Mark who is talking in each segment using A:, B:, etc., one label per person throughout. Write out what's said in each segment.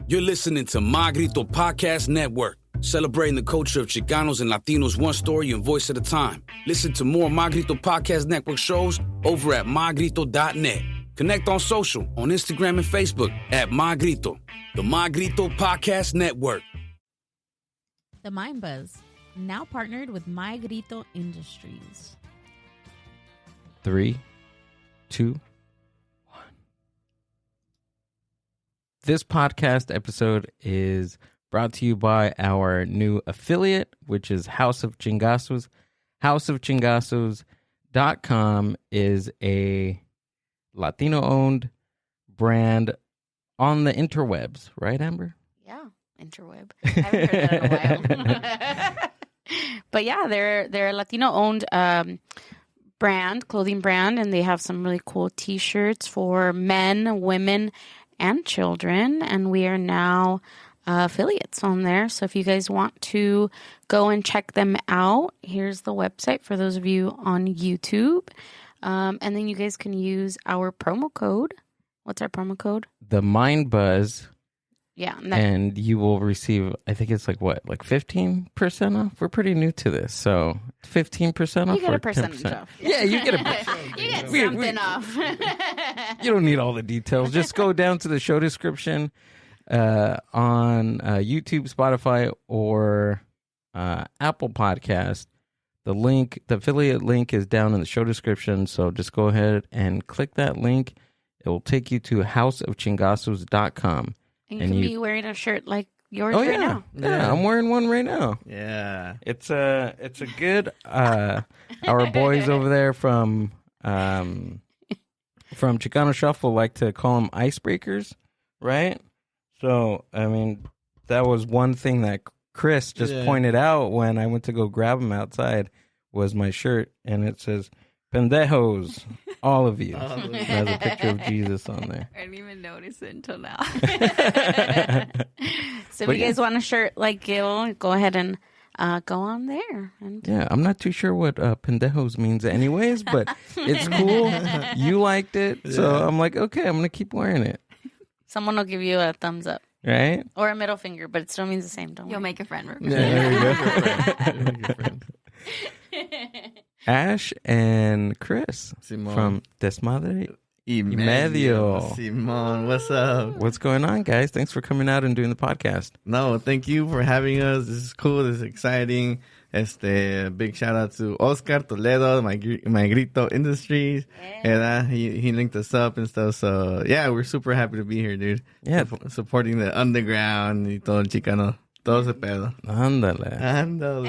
A: You're listening to My Grito Podcast Network, celebrating the culture of Chicanos and Latinos one story and voice at a time. Listen to more My Grito Podcast Network shows over at mygrito.net. Connect on social, on Instagram and Facebook at My Grito, the My Grito Podcast Network.
B: The Mind Buzz, now partnered with My Grito Industries.
C: 3, 2, 1. This podcast episode is brought to you by our new affiliate, which is House of Chingazos. HouseofChingazos.com is a Latino-owned brand on the interwebs, right, Amber?
D: Yeah, interweb. I haven't heard that in a while. But yeah, they're a Latino-owned clothing brand, and they have some really cool T-shirts for men, women, and children. And we are now affiliates on there. So if you guys want to go and check them out, here's the website for those of you on YouTube. And then you guys can use our promo code. What's our promo code?
C: The Mind Buzz.
D: Yeah.
C: And you will receive, I think it's like 15% off? We're pretty new to this. So 15% off.
D: You get a percentage off.
C: Yeah, you get a percentage.
D: You get something off.
C: You don't need all the details. Just go down to the show description on YouTube, Spotify, or Apple Podcast. The affiliate link is down in the show description. So just go ahead and click that link. It will take you to houseofchingazos.com.
D: And you can be wearing a shirt like yours right now.
C: Yeah, I'm wearing one right now.
E: Yeah.
C: It's a good our boys over there from Chicano Shuffle like to call them icebreakers, right? So, I mean, that was one thing that Chris just pointed out when I went to go grab him outside was my shirt, and it says pendejos, all of you. It has a picture of Jesus on there.
D: I didn't even notice it until now. So if you guys want a shirt like Gill, go ahead and go on there. And
C: yeah, I'm not too sure what pendejos means anyways, but it's cool. You liked it, so I'm like, okay, I'm going to keep wearing it.
D: Someone will give you a thumbs up.
C: Right?
D: Or a middle finger, but it still means the same.
F: You'll make a friend.
C: Yeah, there you go. Ash and Chris
E: Simon.
C: from Desmadre
E: y
C: Medio.
E: Simon, what's up?
C: What's going on, guys? Thanks for coming out and doing the podcast.
E: No, thank you for having us. This is cool. This is exciting. Big shout out to Oscar Toledo, my Grito Industries. And he linked us up and stuff. So yeah, we're super happy to be here, dude.
C: Yeah,
E: supporting the underground y todo el Chicano. Todo ese pedo.
C: Ándale.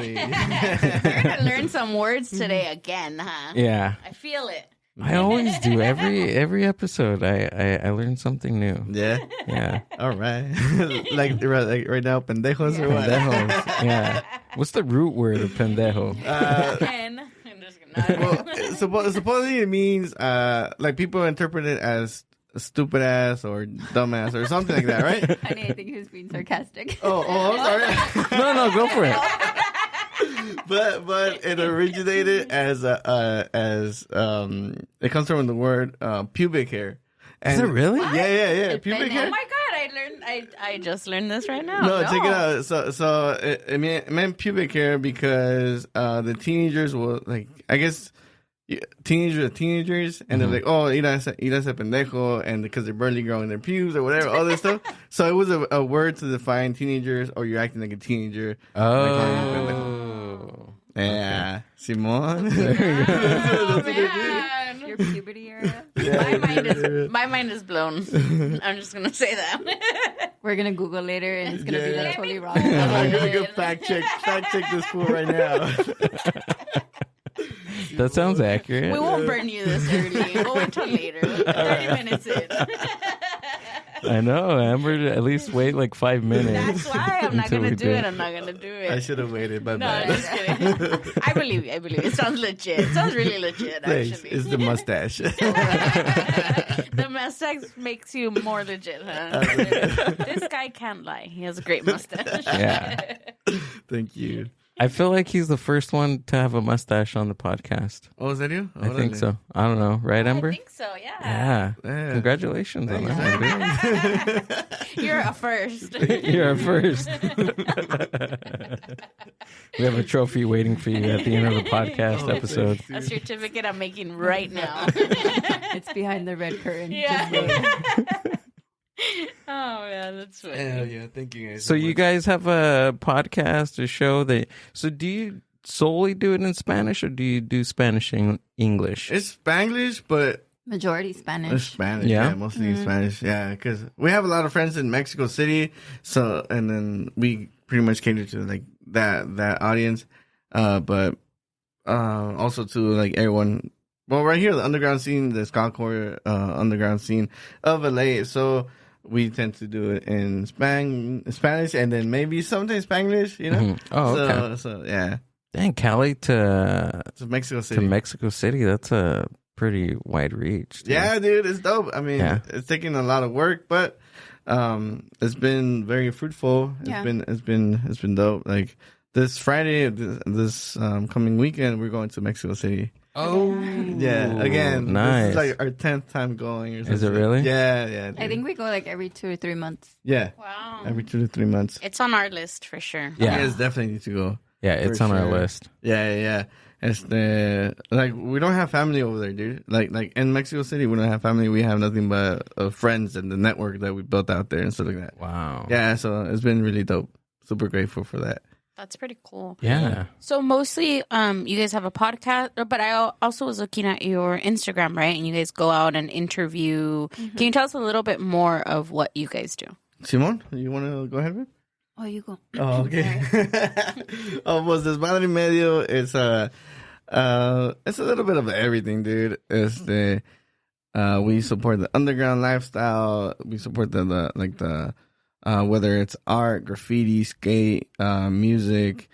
D: You're gonna learn some words today again, huh?
C: Yeah.
D: I feel it.
C: I always do. Every episode, I learn something new.
E: Yeah?
C: Yeah.
E: All right. like right now, pendejos or what?
C: Pendejos. Yeah. What's the root word of pendejo?
D: I'm just gonna...
E: Well, supposedly it means, like people interpret it as stupid ass or dumbass or something like that, right?
F: Honey, I think he was being sarcastic.
E: Oh, I'm sorry.
C: No, go for it.
E: But it originated as it comes from the word pubic hair. And
C: is it really?
E: Yeah. Pubic hair.
D: Oh my god! I just learned this right now.
E: No, check it out. So it meant pubic hair because the teenagers will, like, I guess teenagers, and they're like, oh, ir a ese pendejo, and because they're barely growing their pubes or whatever, all this stuff. So it was a word to define teenagers, or you're acting like a teenager.
C: Oh.
E: Yeah. Simon.
D: Oh, man.
F: Your puberty area.
D: My mind is blown. I'm just gonna say that.
F: We're gonna Google later, and it's gonna be like totally wrong.
E: I'm gonna go fact check this fool right now.
C: That sounds accurate.
D: We won't burn you this early. We'll wait till later. 30 minutes in.
C: I know. Amber, at least wait like 5 minutes.
D: That's why I'm not going to do it. I'm not going to do it.
E: I should have waited, but
D: no, just kidding. I believe you. It sounds legit. It sounds really legit, actually.
E: It's the mustache.
D: The mustache makes you more legit, huh? This guy can't lie. He has a great mustache.
C: Yeah.
E: Thank you.
C: I feel like he's the first one to have a mustache on the podcast.
E: Oh, is that you?
C: I think so. I don't know. Right, Ember?
D: I think so, yeah.
C: Yeah. Congratulations on that, Ember.
D: You're a first.
C: You're a first. We have a trophy waiting for you at the end of the podcast episode.
D: A certificate I'm making right now.
F: It's behind the red curtain.
D: Yeah.
F: Just wait.
D: Oh, man, that's funny.
E: Hell yeah, thank you guys.
C: So you guys have a podcast, a show that. So do you solely do it in Spanish, or do you do Spanish and English?
E: It's Spanglish, but
F: Majority
E: it's
F: Spanish.
E: Spanish.
C: Yeah?
E: Yeah, mostly Spanish. Yeah, because we have a lot of friends in Mexico City. So, and then we pretty much cater to like that audience, but also to like everyone. Well, right here, the underground scene, the Skullcore underground scene of LA. So we tend to do it in Spanish, and then maybe sometimes Spanglish. You know.
C: Mhm. Oh, okay.
E: So yeah,
C: Dang, Cali to
E: Mexico City.
C: Mexico City. That's a pretty wide reach. Dude.
E: Yeah, dude, it's dope. I mean,
C: Yeah.
E: it's taking a lot of work, but it's been very fruitful.
F: Yeah.
E: It's been dope. Like this Friday, this coming weekend, we're going to Mexico City.
C: Oh,
E: Yeah, again,
C: nice.
E: This is like our 10th time going. Or something.
C: Is it really?
E: Yeah. Dude.
F: I think we go like every 2 or 3 months.
E: Yeah,
D: Wow.
E: every 2 to 3 months.
D: It's on our list for sure.
E: You
C: Yeah,
E: guys definitely need to go.
C: yeah, it's
E: For
C: on our
E: sure.
C: list.
E: Yeah. It's like we don't have family over there, dude. Like in Mexico City, we don't have family. We have nothing but friends and the network that we built out there and stuff like that.
C: Wow.
E: Yeah, so it's been really dope. Super grateful for that.
D: That's pretty cool.
C: Yeah.
D: So mostly, you guys have a podcast, but I also was looking at your Instagram, right? And you guys go out and interview. Can you tell us a little bit more of what you guys do?
E: Simon, you want to go ahead, babe?
F: Oh, you go.
E: Oh, okay. Pues Desmadre y Medio, it's a little bit of everything, dude. We support the underground lifestyle. We support the whether it's art, graffiti, skate, music,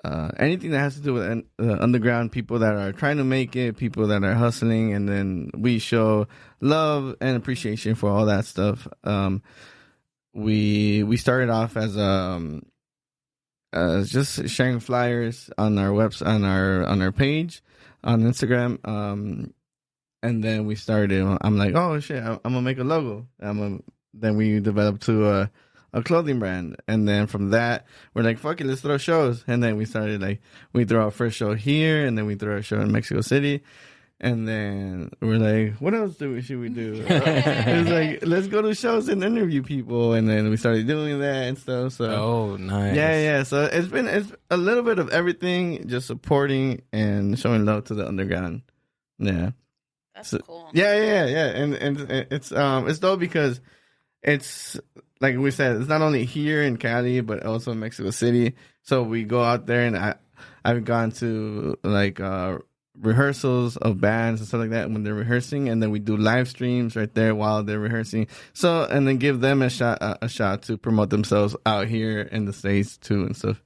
E: anything that has to do with underground, people that are trying to make it, people that are hustling, and then we show love and appreciation for all that stuff. We started off as just sharing flyers on our website, on our page, on Instagram, and then we started. I'm like, oh shit, I'm gonna make a logo. Then we developed to a clothing brand, and then from that we're like, fuck it, let's throw shows. And then we started we throw our first show here, and then we throw our show in Mexico City. And then we're like, what else should we do? It was like, let's go to shows and interview people. And then we started doing that and stuff. So
C: Oh, nice.
E: yeah. So it's a little bit of everything, just supporting and showing love to the underground. Yeah.
D: That's
E: So-
D: cool.
E: Yeah. And it's dope because it's like we said, it's not only here in Cali, but also in Mexico City. So we go out there, and I've gone to rehearsals of bands and stuff like that when they're rehearsing, and then we do live streams right there while they're rehearsing. So, and then give them a shot to promote themselves out here in the States too and stuff.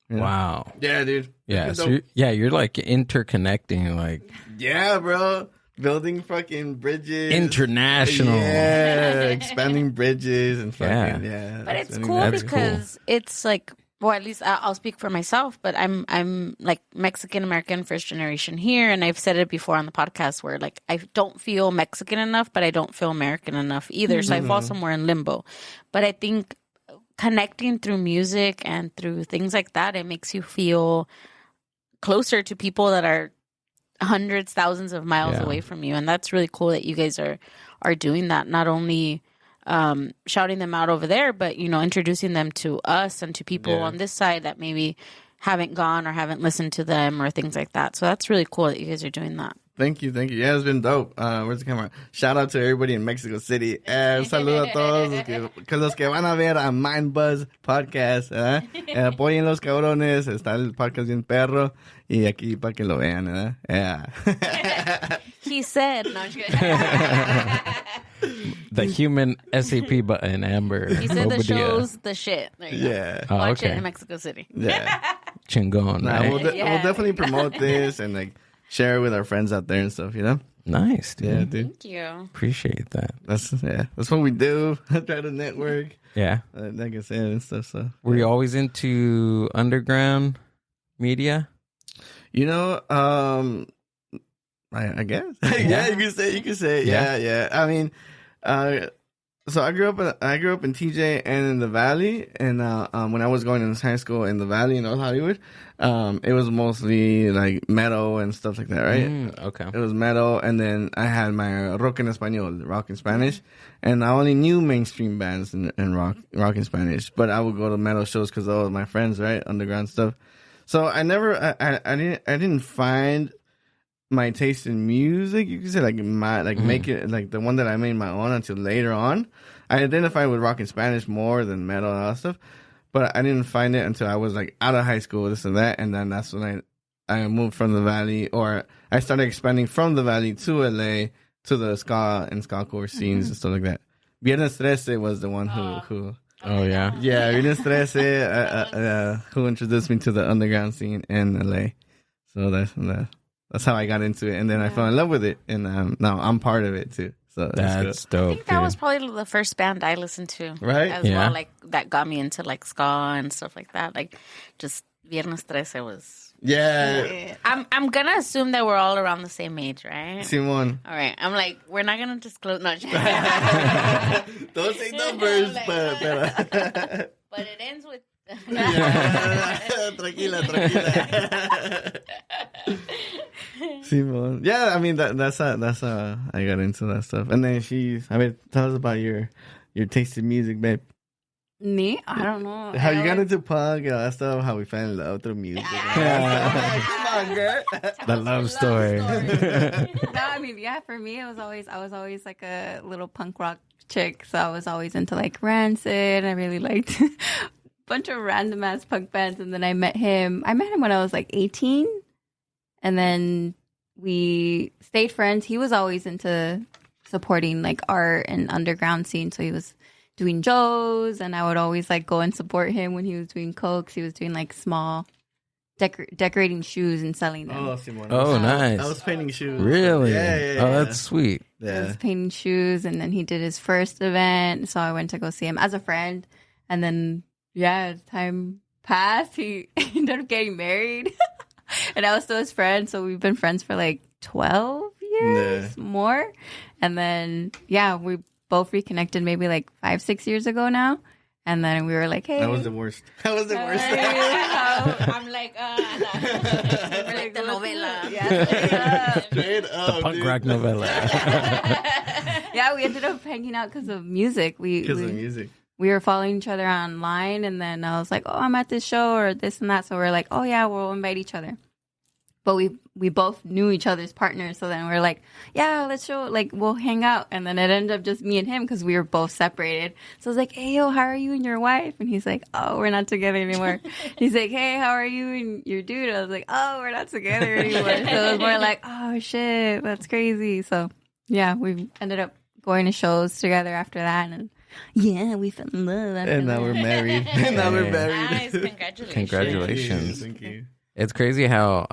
E: You know?
C: Wow.
E: Yeah, dude.
C: Yeah.
E: It's
C: So
E: dope.
C: you're like interconnecting, like
E: Yeah, bro. Building fucking bridges.
C: international.
E: Yeah, expanding bridges and fucking yeah.
D: But it's
E: expanding
D: cool
E: that.
D: because it's like, well, at least I'll speak for myself, but I'm like Mexican American first generation here, and I've said it before on the podcast where like I don't feel Mexican enough, but I don't feel American enough either, so I fall somewhere in limbo. But I think connecting through music and through things like that, it makes you feel closer to people that are hundreds, thousands of miles
C: Yeah.
D: away from you, and that's really cool that you guys are doing that. Not only shouting them out over there, but introducing them to us and to people on this side that maybe haven't gone or haven't listened to them or things like that. So that's really cool that you guys are doing that.
E: Thank you. Yeah, it's been dope. Where's the camera? Shout out to everybody in Mexico City. Un saludo a todos los que van a ver a Mind Buzz Podcast. Apoyen los cabrones. Está el podcast bien perro. Y aquí para que lo vean. Yeah.
D: He said, no, I'm just kidding.
C: The human SAP button, Amber.
D: He said the
C: Obadiah.
D: show's the shit. There you go.
E: Yeah.
C: Oh,
D: Watch
C: okay.
D: it in Mexico City.
E: Yeah.
C: Chingon,
E: Nah,
C: right?
E: we'll definitely promote this and share it with our friends out there and stuff, you know?
C: Nice, dude.
E: Yeah, dude.
D: Thank you.
C: Appreciate that.
E: That's what we do. Try to network,
C: Yeah.
E: like I said, and stuff. So
C: Were you always into underground? media?
E: You know, I guess. Yeah, you can say. Yeah. I mean, so I grew up in TJ and in the Valley, and when I was going to high school in the Valley in North Hollywood, it was mostly like metal and stuff like that, right?
C: Okay.
E: It was metal, and then I had my rock en español, rock in Spanish, and I only knew mainstream bands and rock in Spanish, but I would go to metal shows because all of my friends, right, underground stuff. So I didn't find my taste in music, you could say, like make it like the one that I made my own until later on. I identified with rock in Spanish more than metal and all that stuff, but I didn't find it until I was like out of high school, this and that, and then that's when I moved from the Valley, or I started expanding from the Valley to LA to the ska and skacore scenes and stuff like that. Viernes 13 was the one who
C: Oh yeah.
E: Yeah, Viernes 13 who introduced me to the underground scene in LA. So that's how I got into it, and then I fell in love with it, and now I'm part of it too. So
C: that's dope.
D: I think that was probably the first band I listened to,
E: right?
D: As well, like that got me into like ska and stuff like that. Like just Viernes 13 was.
E: Yeah.
D: I'm gonna assume that we're all around the same age, right?
E: Simon.
D: All right. I'm like, we're not gonna disclose. No,
E: don't say numbers, but
D: it ends with.
E: Tranquila. Simon. Yeah, I mean that's how I got into that stuff. And then tell us about your taste in music, babe.
F: Me? I don't know.
E: How you got into punk and all that stuff, how we fell in love through music. Come on, girl.
C: The love story.
F: No, I mean, yeah, for me, I was always like a little punk rock chick. So I was always into like Rancid. I really liked a bunch of random ass punk bands. And then I met him when I was like 18. And then we stayed friends. He was always into supporting like art and underground scene. So he was doing Joe's, and I would always like go and support him when he was doing cokes. He was doing like small decorating shoes and selling them.
E: Oh, Simon.
C: Oh, nice.
E: I was painting shoes.
C: Really?
E: Yeah.
C: Oh, that's sweet.
E: Yeah.
F: I was painting shoes, and then he did his first event, so I went to go see him as a friend. And then, as time passed, he ended up getting married, and I was still his friend. So we've been friends for like 12 years more, and then we both reconnected maybe like 5-6 years ago now. And then we were like, hey.
E: That was the worst.
D: I'm like, we're like the novela.
E: Straight up,
C: The punk rock novella.
F: We ended up hanging out because of music.
E: Because of music.
F: We were following each other online, and then I was like, oh, I'm at this show or this and that. So we're like, oh yeah, we'll invite each other. But we both knew each other's partners. So then we're like, let's show, like, we'll hang out. And then it ended up just me and him because we were both separated. So I was like, hey, yo, how are you and your wife? And he's like, oh, we're not together anymore. He's like, hey, how are you and your dude? I was like, oh, we're not together anymore. So it was more like, oh, shit, that's crazy. So, we ended up going to shows together after that. And we fell in love.
E: And now we're married.
D: Nice, congratulations.
C: Congratulations.
E: Thank you.
C: It's crazy how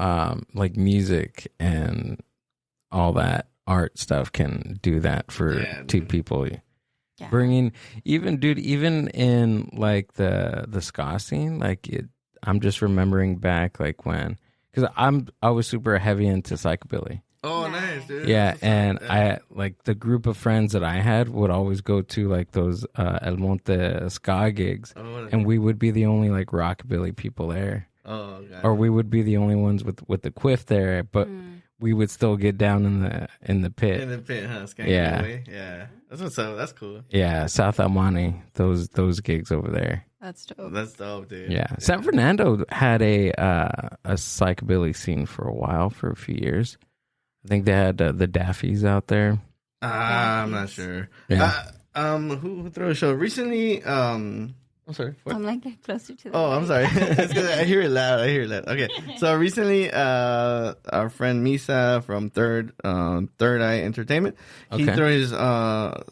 C: like music and all that art stuff can do that for two people.
F: Yeah.
C: Bringing even in like the ska scene, like I'm just remembering back like when, because I was super heavy into psychobilly.
E: Oh, nice, dude.
C: Yeah, and I like the group of friends that I had would always go to like those El Monte ska gigs, and we would be the only like rockabilly people there.
E: Oh, God.
C: Or we would be the only ones with the quiff there, but we would still get down in the pit.
E: In the pit, huh?
C: Yeah.
E: Away. Yeah. That's what's up. That's cool.
C: Yeah, South Almani, those gigs over there.
F: That's dope.
E: That's dope, dude.
C: Yeah. San Fernando had a psychobilly scene for a while, for a few years. I think they had the Daffies out there.
E: I'm not sure.
C: Yeah.
E: Who threw a show recently? I'm sorry. What?
F: I'm like closer to the
E: I'm sorry. I hear it loud. Okay. So recently, our friend Misa from Third Eye Entertainment, he threw his like a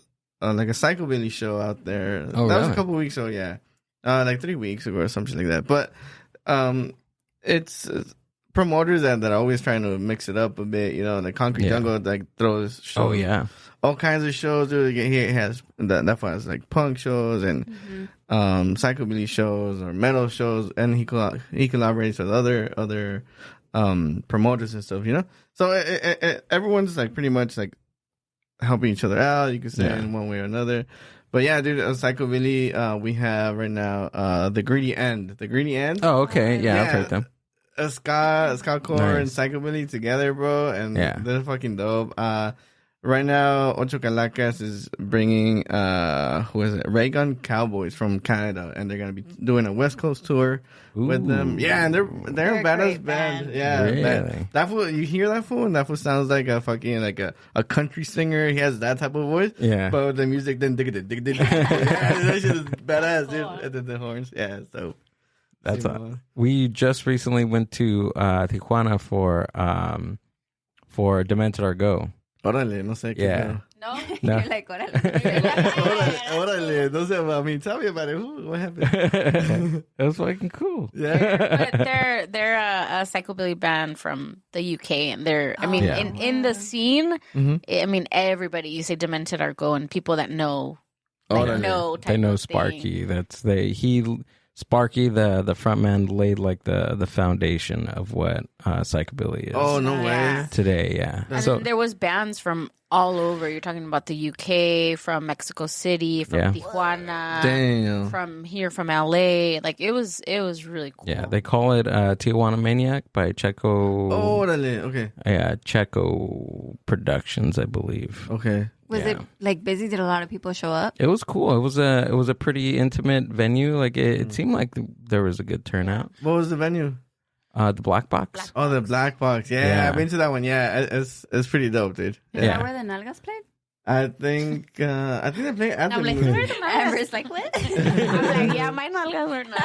E: psychobilly show out there.
C: Oh,
E: that was a couple weeks ago. Like 3 weeks ago or something like that. But it's promoters that are always trying to mix it up a bit. You know, the Concrete Jungle like throws shows.
C: Oh yeah.
E: All kinds of shows. Dude. He has that has like punk shows and psychobilly shows or metal shows, and he collaborates with other promoters and stuff. You know, so everyone's like pretty much like helping each other out. You could say in one way or another. But yeah, dude, psychobilly. We have right now the Greedy End. The Greedy End.
C: Oh, okay. Yeah, I've heard them.
E: Ska core and psychobilly together, bro, and they're fucking dope. Right now, Ocho Calacas is bringing who is it? Ray Gun Cowboys from Canada, and they're gonna be doing a West Coast tour with them. Yeah, and they're a badass band. Yeah,
C: really?
E: That fool, you hear that fool, and that fool sounds like a fucking like a country singer. He has that type of voice.
C: Yeah,
E: but with the music, then dig. Yeah, that shit is badass, dude. And then the horns. Yeah, so.
C: That's we just recently went to Tijuana for Demented Our Go.
E: Órale, no sé qué.
C: Yeah.
F: No?
C: No.
F: You're like, órale.
E: Órale. No sé, I mean, tell me about it. What happened?
C: It was fucking cool.
E: Yeah.
D: But they're a psychobilly band from the UK, and they're in the scene. I mean, everybody, you say Demented Are Go, and people that know,
C: they know Sparky. Thing. Sparky, the front man, laid like the foundation of what psychobilly is.
E: Oh, no way.
C: Today, yeah.
D: And so there was bands from all over. You're talking about the UK, from Mexico City, from Tijuana, from LA. Like it was really cool.
C: Yeah, they call it Tijuana Maniac by Checo.
E: Oh, okay.
C: Yeah, Checo Productions, I believe.
E: Okay.
F: Was it like busy? Did a lot of people show up?
C: It was cool. It was a pretty intimate venue. Like it seemed like there was a good turnout.
E: What was the venue?
C: The Black Box.
E: Oh, the Black Box. Yeah, I've been to that one. Yeah, it's pretty dope, dude.
F: Is that where the Nalgas played?
E: I think they played after the music.
F: Amber's like, what?
D: I'm like, yeah, my nalgas were not.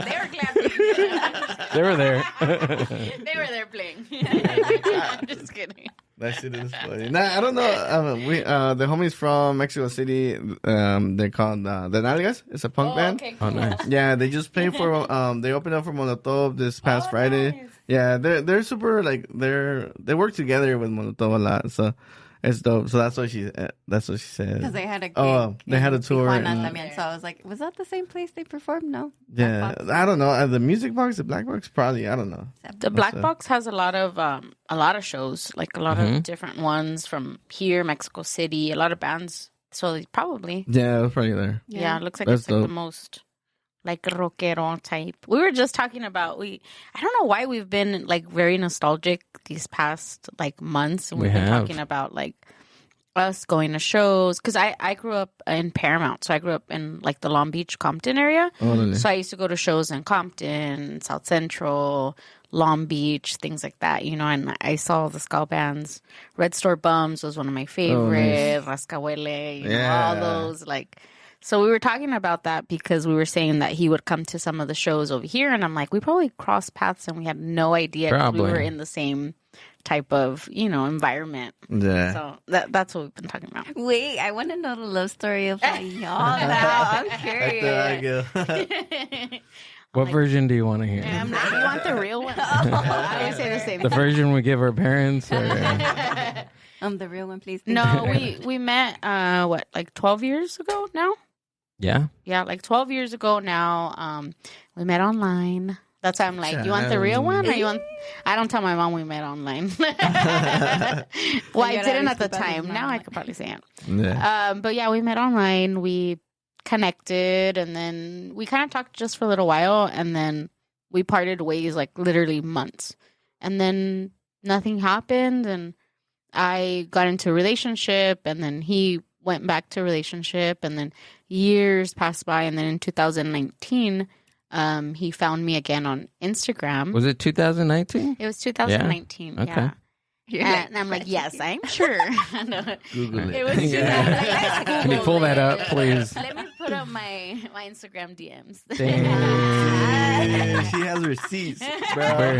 D: They were clapping.
C: They were there.
D: They were there playing. I'm just kidding.
E: That shit is funny. Nah, I don't know. The homies from Mexico City, they're called the Nalgas. It's a punk band.
D: Okay, cool.
C: Oh, nice.
E: Yeah, they just played for. They opened up for Molotov this past Friday.
D: Nice.
E: Yeah, they're super like they work together with Molotov a lot. So. It's dope. So that's what she said.
F: Because they had a gig
E: they had a tour.
F: So I was like, was that the same place they performed? No.
E: Yeah, I don't know. The music box, the Black Box, probably. I don't know.
D: The Black Box has a lot of shows, like a lot of different ones from here, Mexico City, a lot of bands. So probably.
E: Yeah, it was probably there.
D: Yeah, it looks like it's like the most like rockero type. We were just talking about I don't know why we've been like very nostalgic these past like months. We've been talking about like us going to shows because I grew up in Paramount, so I grew up in like the Long Beach, Compton area. So I used to go to shows in Compton, South Central, Long Beach, things like that, you know. And I saw the ska bands. Red Store Bums was one of my favorites. Rascahuele, you know, all those like. So we were talking about that because we were saying that he would come to some of the shows over here, and I'm like, we probably crossed paths and we had no idea because we were in the same type of, you know, environment.
E: Yeah.
D: So that's what we've been talking about.
F: Wait, I want to know the love story of y'all now. I'm curious.
C: What version do you want to hear?
D: You want the real one? I would say the same.
C: The version we give our parents? Or...
F: the real one, please.
D: No, we met, like 12 years ago now?
C: Yeah.
D: Yeah, like 12 years ago now. We met online. That's why I'm like, you want the real one? Or you want... I don't tell my mom we met online. Well, I didn't at the time. Now I could probably say it.
E: Yeah.
D: But yeah, we met online. We connected, and then we kind of talked just for a little while, and then we parted ways like literally months. And then nothing happened, and I got into a relationship, and then he went back to a relationship, and then years passed by, and then in 2019, he found me again on Instagram.
C: Was it 2019?
D: It was 2019. Yeah. Okay. Yeah. And I'm like, yes, I'm sure.
E: Google it.
D: It was 2019.
C: Can you pull that up, please?
D: Let me put up my Instagram DMs.
E: Damn. She has receipts, bro.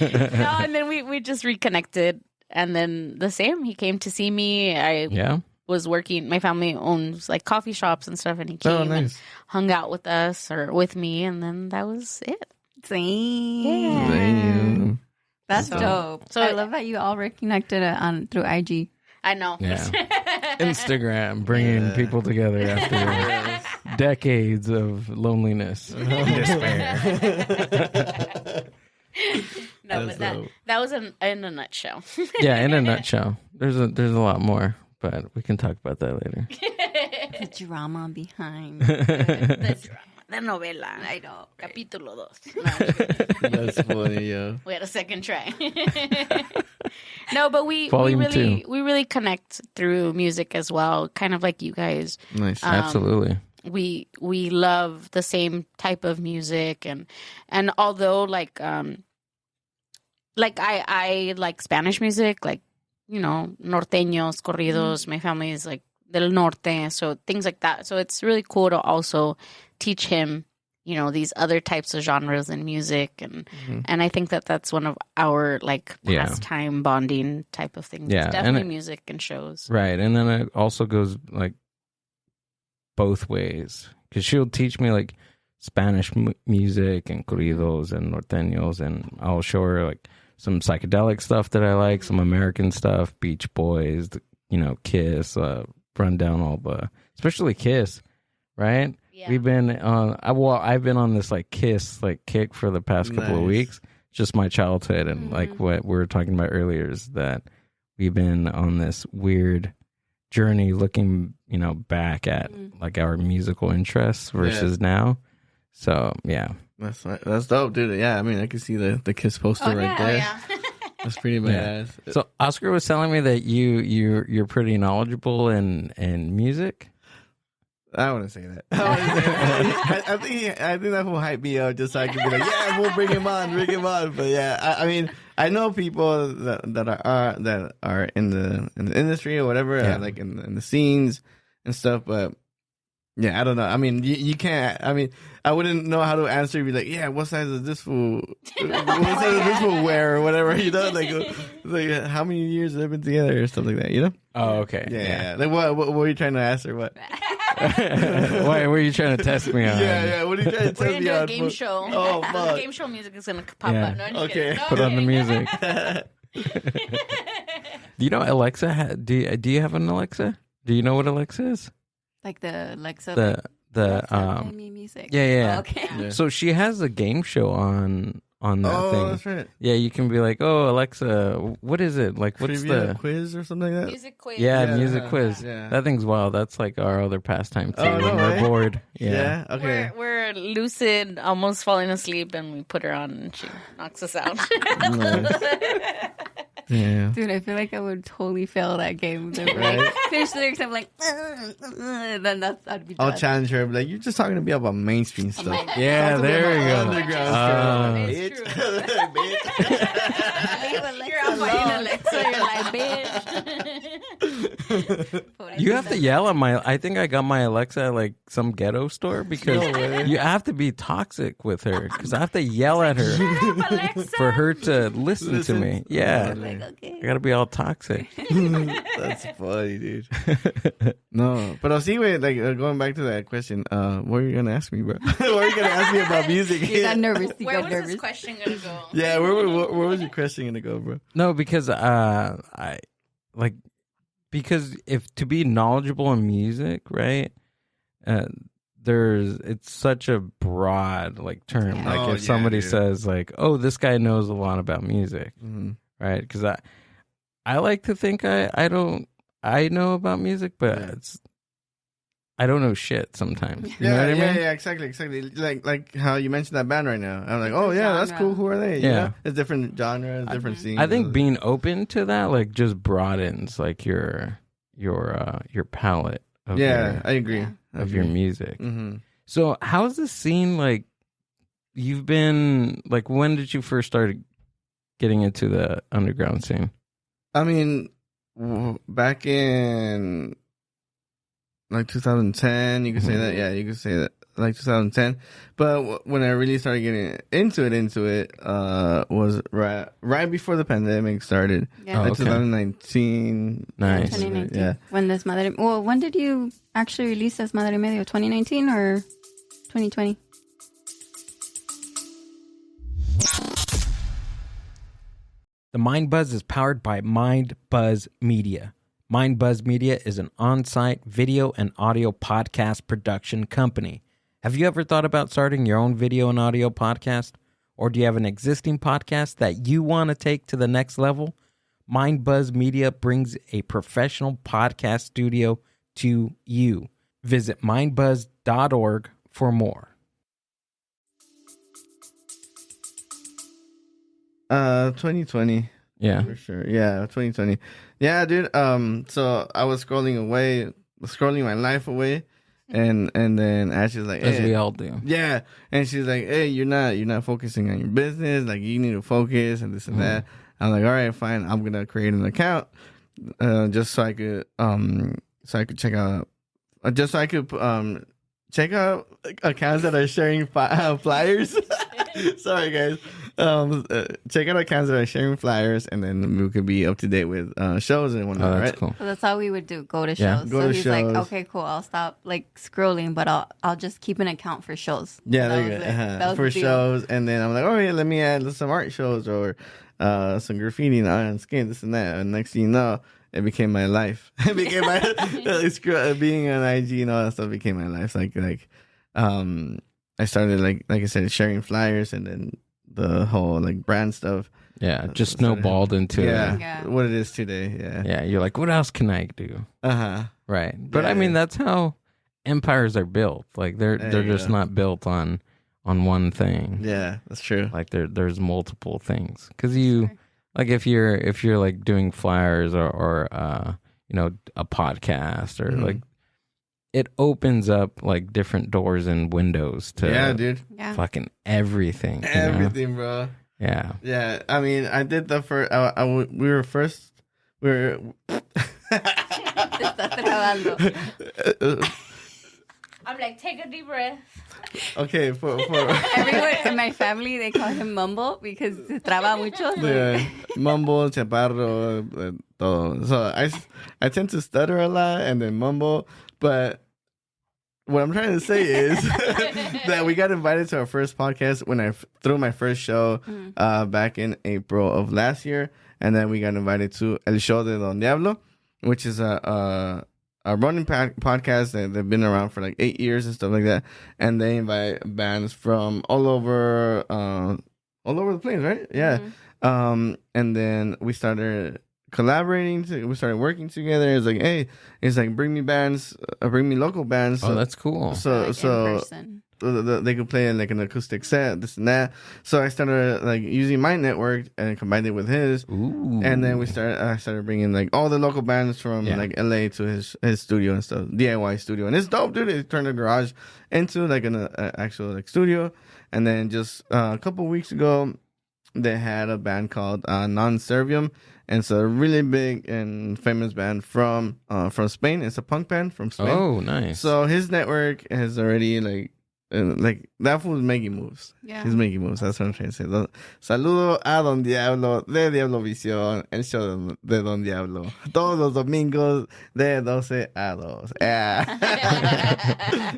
D: No, and then we just reconnected, and then the same. He came to see me. I was working. My family owns like coffee shops and stuff, and he came and hung out with us or with me, and then that was it.
F: See?
D: Yeah.
E: Damn.
F: That's dope.
D: So-
F: I love that you all reconnected through IG.
D: I know.
C: Yeah. Instagram bringing people together after decades of loneliness and despair.
D: No, but that was in a nutshell.
C: Yeah, in a nutshell. There's a lot more, but we can talk about that later.
F: The drama behind.
D: That's the novela.
F: I know.
D: Capítulo 2.
E: That's funny, yo.
D: We had a second try. No, but we
C: Volume
D: really
C: 2.
D: we really connect through music as well, kind of like you guys.
E: Nice.
C: Absolutely.
D: We love the same type of music, and although like I like Spanish music, like, you know, norteños, corridos. My family is like del norte, so things like that. So it's really cool to also teach him, you know, these other types of genres in music, and I think that that's one of our like
C: Yeah.
D: pastime bonding type of things.
C: Yeah,
D: It's definitely
C: and
D: music and shows.
C: Right. And then it also goes like both ways, because she'll teach me like Spanish music and corridos and norteños, and I'll show her like some psychedelic stuff that I like, some American stuff, Beach Boys, you know, Kiss, run down all the, especially Kiss, right?
D: Yeah.
C: We've been on, I've been on this like Kiss like kick for the past couple of
E: Nice.
C: weeks. Just my childhood, and like what we were talking about earlier is that we've been on this weird journey looking, you know, back at like our musical interests versus now. So yeah.
E: That's dope, dude. Yeah, I mean, I can see the Kiss poster right there.
D: yeah.
E: That's pretty badass.
C: So Oscar was telling me that you're pretty knowledgeable in music.
E: I wouldn't say that. I think that will hype me up just so I can be like, yeah, we'll bring him on. But yeah, I mean, I know people that are in the industry or whatever, like in the scenes and stuff. But yeah, I don't know. I mean, you can't. I mean, I wouldn't know how to answer. You'd be like, yeah, what size is this fool? What size is this fool wear or whatever? You know, like how many years have they been together or stuff like that? You know?
C: Oh, okay.
E: Yeah. Like what were you trying to ask her? What?
C: Why were you trying to test me on?
E: Yeah. What are you trying to tell
D: We're
E: me
D: gonna do a
E: on?
D: game show.
E: Oh, fuck.
D: Game show music is gonna pop
C: Yeah.
D: up. No, I'm just
E: Okay.
D: kidding. No,
C: Put on the music.
E: music.
C: Do you know Alexa? Do you have an Alexa? Do you know what Alexa is?
F: Like the Alexa.
C: The
F: play me music.
C: yeah.
F: Oh, okay.
E: Yeah.
C: So she has a game show on that
E: Oh,
C: thing.
E: that's right.
C: Yeah, you can be like, oh, Alexa, what is it? Like, what's
E: Trivia
C: the
E: quiz or something like that?
D: Music quiz.
C: Yeah, music quiz.
E: yeah.
C: That thing's wild. That's like our other pastime too.
E: Oh,
C: when
E: no
C: we're
E: way.
C: bored. Yeah.
E: Okay.
D: We're lucid, almost falling asleep, and we put her on, and she knocks us out.
E: Yeah.
F: Dude, I feel like I would totally fail that game. They were like, finish lyrics, I'm like, then I'd be
E: I'll
F: done.
E: challenge her. Be like, you're just talking to me about mainstream stuff.
C: Yeah, there we go.
E: Underground
D: It's
E: stuff.
D: true.
E: Bitch.
D: You're on fucking Alexa. You're like, bitch.
C: You have to yell at I think I got my Alexa at like some ghetto store because you have to be toxic with her because I have to yell at her
D: Alexa.
C: for her to listen to me. Yeah.
F: Like, okay.
C: I gotta be all toxic.
E: That's funny, dude. No, but I'll see. Wait, like going back to that question. What were you gonna ask me, bro? What were you gonna ask me about music?
F: You got nervous. You
D: Where
F: got
D: was
F: nervous.
D: this question gonna go?
E: Yeah, where was your question gonna go, bro?
C: No, because I like because if to be knowledgeable in music, right? It's such a broad like term.
F: Yeah.
C: Like
E: Oh,
C: if
E: yeah,
C: somebody
E: dude.
C: says like, "Oh, this guy knows a lot about music,"
E: Mm-hmm.
C: right? Because I like to think I know about music, but
E: Yeah.
C: I don't know shit sometimes. You
E: Yeah,
C: know what I mean?
E: yeah, exactly. Like how you mentioned that band right now. I'm like, oh yeah, that's
F: genre.
E: cool. Who are they? You
C: Yeah.
E: know? It's different genres, different scenes.
C: I think being open to that like just broadens like your palette of
E: I agree.
F: Yeah.
C: of your music.
E: Mm-hmm.
C: So how's the scene like? You've been like, when did you first start getting into the underground scene?
E: I mean, back in like 2010, you could say that. Yeah, you could say that, like 2010. But when I really started getting into it, was right before the pandemic started.
F: Yeah.
C: Oh,
E: Like
C: okay.
E: 2019.
C: Nice.
F: 2019.
E: Yeah.
F: When Desmadre. Well, when did you actually release Desmadre y Medio? 2019 or 2020?
C: The Mind Buzz is powered by Mind Buzz Media. Mind Buzz Media is an on-site video and audio podcast production company. Have you ever thought about starting your own video and audio podcast? Or do you have an existing podcast that you want to take to the next level? Mind Buzz Media brings a professional podcast studio to you. Visit mindbuzz.org for more.
E: 2020.
C: Yeah.
E: For sure. Yeah, 2020. Yeah, dude. So I was scrolling my life away, and then Ashley's like,
C: As
E: hey.
C: we all do.
E: Yeah, and she's like, hey, you're not focusing on your business. Like, you need to focus and this and that. I'm like, all right, fine. I'm gonna create an account, just so I could check out, check out accounts that are sharing flyers. Sorry, guys. Check out accounts that are sharing flyers, and then we could be up to date with shows and whatnot.
C: Oh, that's
E: right?
C: cool.
F: So that's how we would do. Go to shows.
C: Yeah.
E: Go
F: so
E: to
F: he's
E: shows.
F: like, okay, cool. I'll stop like scrolling, but I'll just keep an account for shows.
E: Yeah,
F: That
E: there
F: was
E: you go.
F: it. That was
E: For
F: the deal.
E: shows, and then I'm like, oh yeah, let me add some art shows or some graffiti and iron skin, this and that. And next thing you know, it became my life. It became my being on IG and all that stuff became my life. I started like I said, sharing flyers, and then the whole like brand stuff.
C: Yeah, just snowballed into
F: Yeah.
E: what it is today. Yeah.
C: Yeah, you're like, what else can I do? Right. But
E: Yeah,
C: I mean,
E: yeah.
C: that's how empires are built. Like they're
E: There you
C: just
E: go.
C: not built on one thing.
E: Yeah, that's true.
C: Like there's multiple things. Cuz you like if you're like doing flyers or you know, a podcast or
E: Mhm.
C: like it opens up like different doors and windows to
E: Yeah, dude.
F: Yeah.
C: fucking everything. you know?
E: Everything, bro.
C: Yeah.
E: Yeah, I mean, I did the first. We were first. We were.
F: Te estás trabando.
B: I'm like, take a deep breath.
E: Okay, for
F: Everyone in my family, they call him Mumble because se traba mucho.
E: yeah, mumble, chaparro, todo. So I tend to stutter a lot and then mumble, but what I'm trying to say is that we got invited to our first podcast when I threw my first show back in April of last year, and then we got invited to El Show de Don Diablo, which is a running podcast that they've been around for like 8 years and stuff like that, and they invite bands from all over the place, right? Yeah. And then we started collaborating. We started working together. It's like, hey, bring me local bands.
C: Oh, that's cool.
E: So
F: Like, in person.
E: they could play like an acoustic set, this and that. So I started like using my network and combined it with his.
C: Ooh.
E: And then I started bringing like all the local bands from like LA to his studio and stuff, DIY studio, and it's dope, dude. It turned the garage into like an actual like studio. And then just a couple weeks ago, they had a band called Non Servium, and it's a really big and famous band from Spain. It's a punk band from Spain.
C: Oh, nice.
E: So his network has already like that fool's making moves.
F: Yeah.
E: He's making moves. That's what I'm trying to say. Saludo a Don Diablo de Diablo Visión, el show de Don Diablo. Todos los domingos de 12 a 2. Yeah.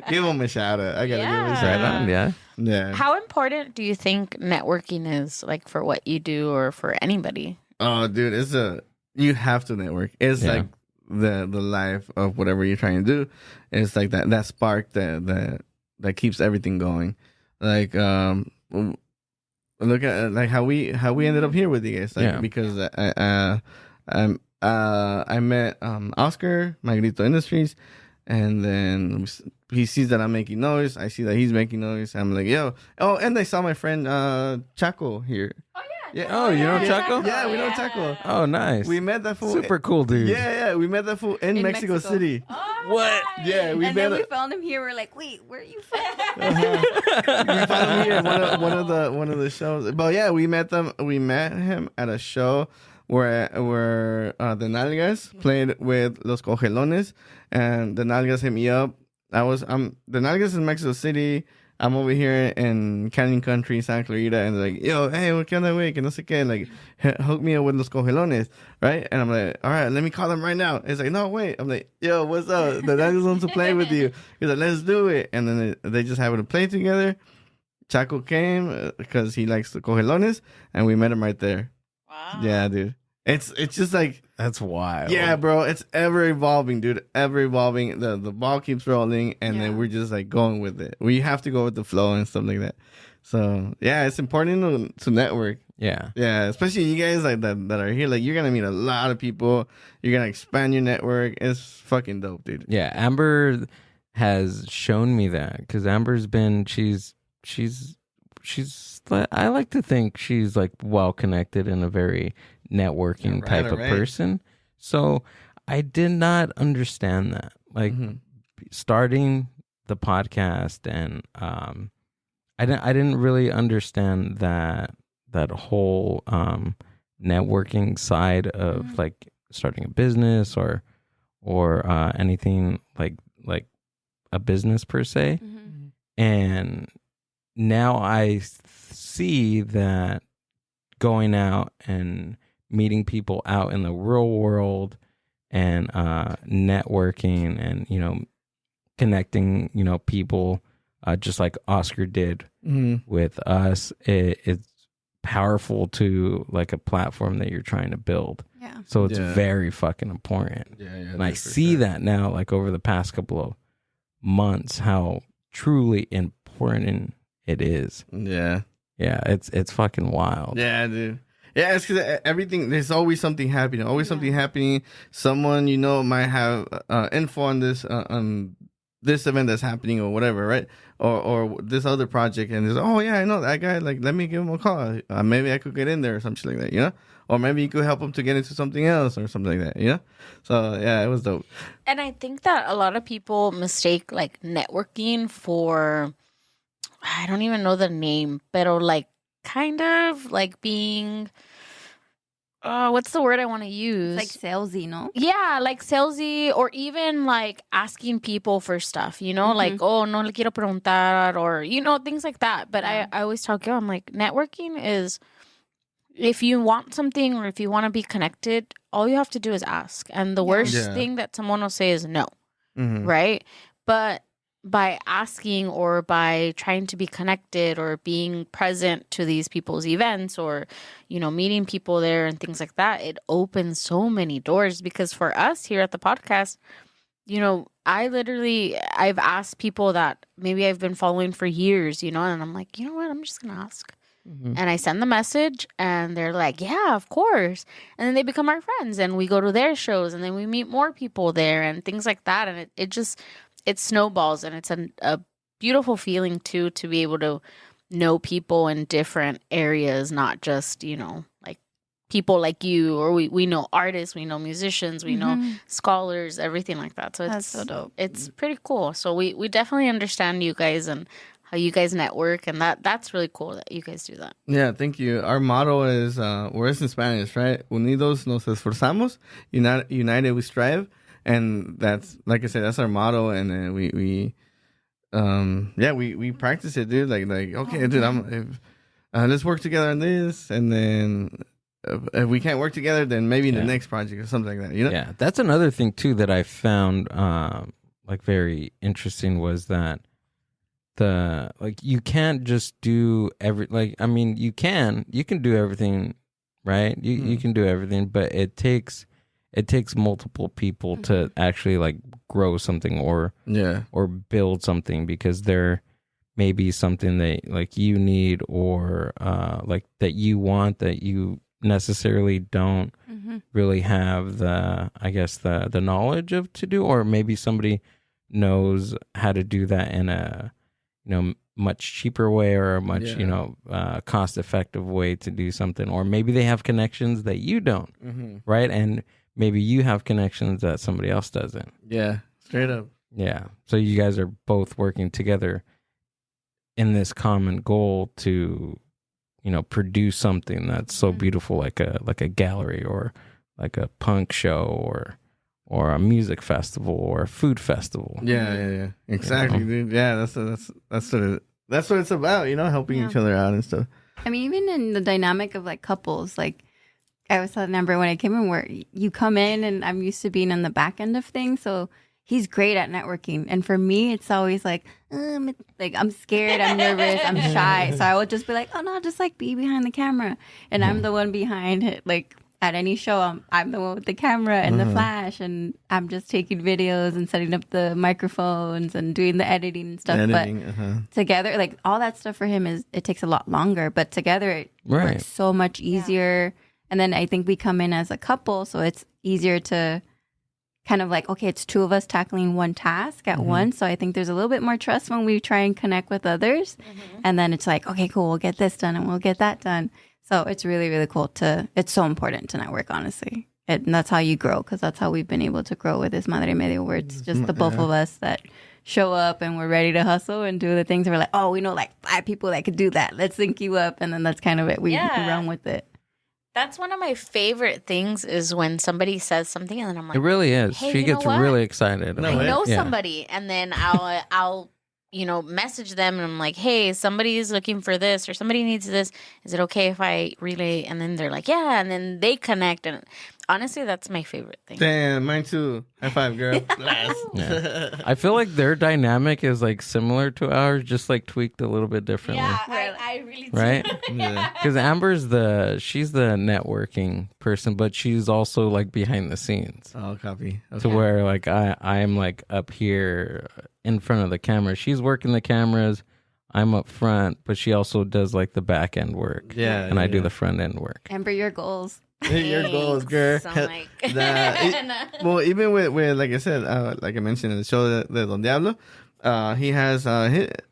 E: Give him a shout out. I gotta give him a
C: right
E: shout out.
C: on, yeah.
E: Yeah.
D: How important do you think networking is, like for what you do or for anybody?
E: Oh, dude, you have to network. It's
C: Yeah.
E: like the life of whatever you're trying to do. It's like that spark that keeps everything going. Like look at like how we ended up here with you guys. Like
C: Yeah.
E: because I met Oscar, Magrito Industries, and then he sees that I'm making noise. I see that he's making noise. I'm like, yo. Oh, and I saw my friend Chaco here.
C: Oh, you know Chaco?
E: Yeah, we know Chaco.
C: Oh, nice.
E: We met that fool.
C: Super cool dude.
E: Yeah, we met that fool in Mexico
F: Mexico.
E: City.
C: What?
E: Yeah, we
F: And
E: met
F: then we
E: him.
F: found him here. We're like, wait, where are you from?
E: We found him here at one of the shows. But yeah, we met him at a show where the Nalgas played with Los Cogelones, and the Nalgas hit me up. The Nalgas in Mexico City. I'm over here in Canyon Country, Santa Clarita, and they're like, yo, hey, what kind of way? Que no sé qué. Like, hook me up with Los Cogelones, right? And I'm like, all right, let me call them right now. It's like, no, wait. I'm like, yo, what's up? The Nalgas want to play with you. He's like, let's do it. And then they just happened to play together. Chaco came because he likes the Cogelones, and we met him right there.
B: Wow.
E: Yeah, dude. It's just like,
C: That's wild.
E: yeah, bro. It's ever evolving, dude. Ever evolving. The ball keeps rolling, and then we're just like going with it. We have to go with the flow and stuff like that. So yeah, it's important to network.
C: Yeah.
E: Yeah, especially you guys like that are here. Like you're gonna meet a lot of people. You're gonna expand your network. It's fucking dope, dude.
C: Yeah, Amber has shown me that because Amber's been she's I like to think she's like well connected and a very networking type of person. So I did not understand that. Like starting the podcast and I didn't really understand that whole networking side of like starting a business or anything like a business per se. And now I see that going out and meeting people out in the real world and networking and, you know, connecting, you know, people just like Oscar did with us, it's powerful to like a platform that you're trying to build.
F: Yeah.
C: So it's very fucking important.
E: Yeah,
C: And I see that now, like over the past couple of months, how truly important it is.
E: Yeah.
C: Yeah, it's fucking wild.
E: Yeah, dude. Yeah, it's because everything, there's always something happening. Always something happening. Someone, you know, might have info on this event that's happening or whatever, right? Or this other project, and there's, oh, yeah, I know that guy. Like, let me give him a call. Maybe I could get in there or something like that, you know? Or maybe you could help him to get into something else or something like that, you know? So, yeah, it was dope.
D: And I think that a lot of people mistake like networking for, I don't even know the name, but like kind of like being, what's the word I want to use?
F: Like salesy, no?
D: Yeah, like salesy, or even like asking people for stuff, you know, like, oh, no le quiero preguntar, or, you know, things like that. But I always tell Gil, I'm like, networking is, if you want something or if you want to be connected, all you have to do is ask. And the worst thing that someone will say is no, right? But by asking or by trying to be connected or being present to these people's events or, you know, meeting people there and things like that, it opens so many doors. Because for us here at the podcast, you know, I've asked people that maybe I've been following for years, you know, and I'm like, you know what, I'm just going to ask. And I send the message and they're like, yeah, of course. And then they become our friends and we go to their shows and then we meet more people there and things like that. And it snowballs, and it's a beautiful feeling too, to be able to know people in different areas, not just, you know, like people like you, or we know artists, we know musicians, we know scholars, everything like that. So
F: That's so dope.
D: It's pretty cool. So we definitely understand you guys and how you guys network, and that's really cool that you guys do that.
E: Yeah, thank you. Our motto is, it's in Spanish, right? Unidos nos esforzamos, united we strive. And that's, like I said, that's our motto. And then we practice it, dude. Like, okay, dude, let's work together on this. And then if we can't work together, then maybe in the next project or something like that, you know?
C: Yeah, that's another thing too that I found like very interesting, was that you can't just do you can do everything, right? You can do everything, but it takes multiple people to actually like grow something or build something, because there may be something that like you need or like that you want that you necessarily don't really have the knowledge of to do, or maybe somebody knows how to do that in a, you know, much cheaper way or a much you know cost effective way to do something, or maybe they have connections that you don't, right? And maybe you have connections that somebody else doesn't.
E: Yeah, straight up.
C: Yeah, so you guys are both working together in this common goal to, you know, produce something that's so beautiful, like a gallery or like a punk show or a music festival or a food festival.
E: Yeah. Exactly, dude. Yeah, that's what it's about, you know, helping each other out and stuff.
F: I mean, even in the dynamic of like couples, like I was telling Amber when I came in, where you come in and I'm used to being on the back end of things, so he's great at networking. And for me, it's always like I'm scared, I'm nervous, I'm shy. So I would just be like, oh no, just like be behind the camera. And I'm the one behind it. Like at any show, I'm the one with the camera and the flash, and I'm just taking videos and setting up the microphones and doing the editing and stuff. But together, like all that stuff for him it takes a lot longer, but together it works so much easier. And then I think we come in as a couple, so it's easier to kind of like, okay, it's two of us tackling one task at once. So I think there's a little bit more trust when we try and connect with others. And then it's like, okay, cool, we'll get this done and we'll get that done. So it's really, really cool it's so important to network, honestly. And that's how you grow, because that's how we've been able to grow with Desmadre y Medio, where it's just the both of us that show up and we're ready to hustle and do the things. We're like, oh, we know like 5 people that could do that. Let's link you up. And then that's kind of it. We run with it.
D: That's one of my favorite things is when somebody says something and then I'm like,
C: it really is.
D: Hey,
C: she gets really excited.
D: I know somebody, and then I'll message them and I'm like, hey, somebody is looking for this or somebody needs this. Is it okay if I relay? And then they're like, yeah, and then they connect. And honestly, that's my favorite thing.
E: Damn, mine too. High five, girl.
C: Yeah. I feel like their dynamic is like similar to ours, just like tweaked a little bit differently.
D: Yeah, I really do.
C: Right? Because Amber's she's the networking person, but she's also like behind the scenes.
E: Oh, copy. Okay.
C: To where like I'm like up here in front of the camera. She's working the cameras. I'm up front, but she also does like the back end work.
E: Yeah.
C: And I do the front end work.
F: Amber, your goals.
E: Your goals, girl. Well, even with like I said, like I mentioned in the show de Don Diablo, he has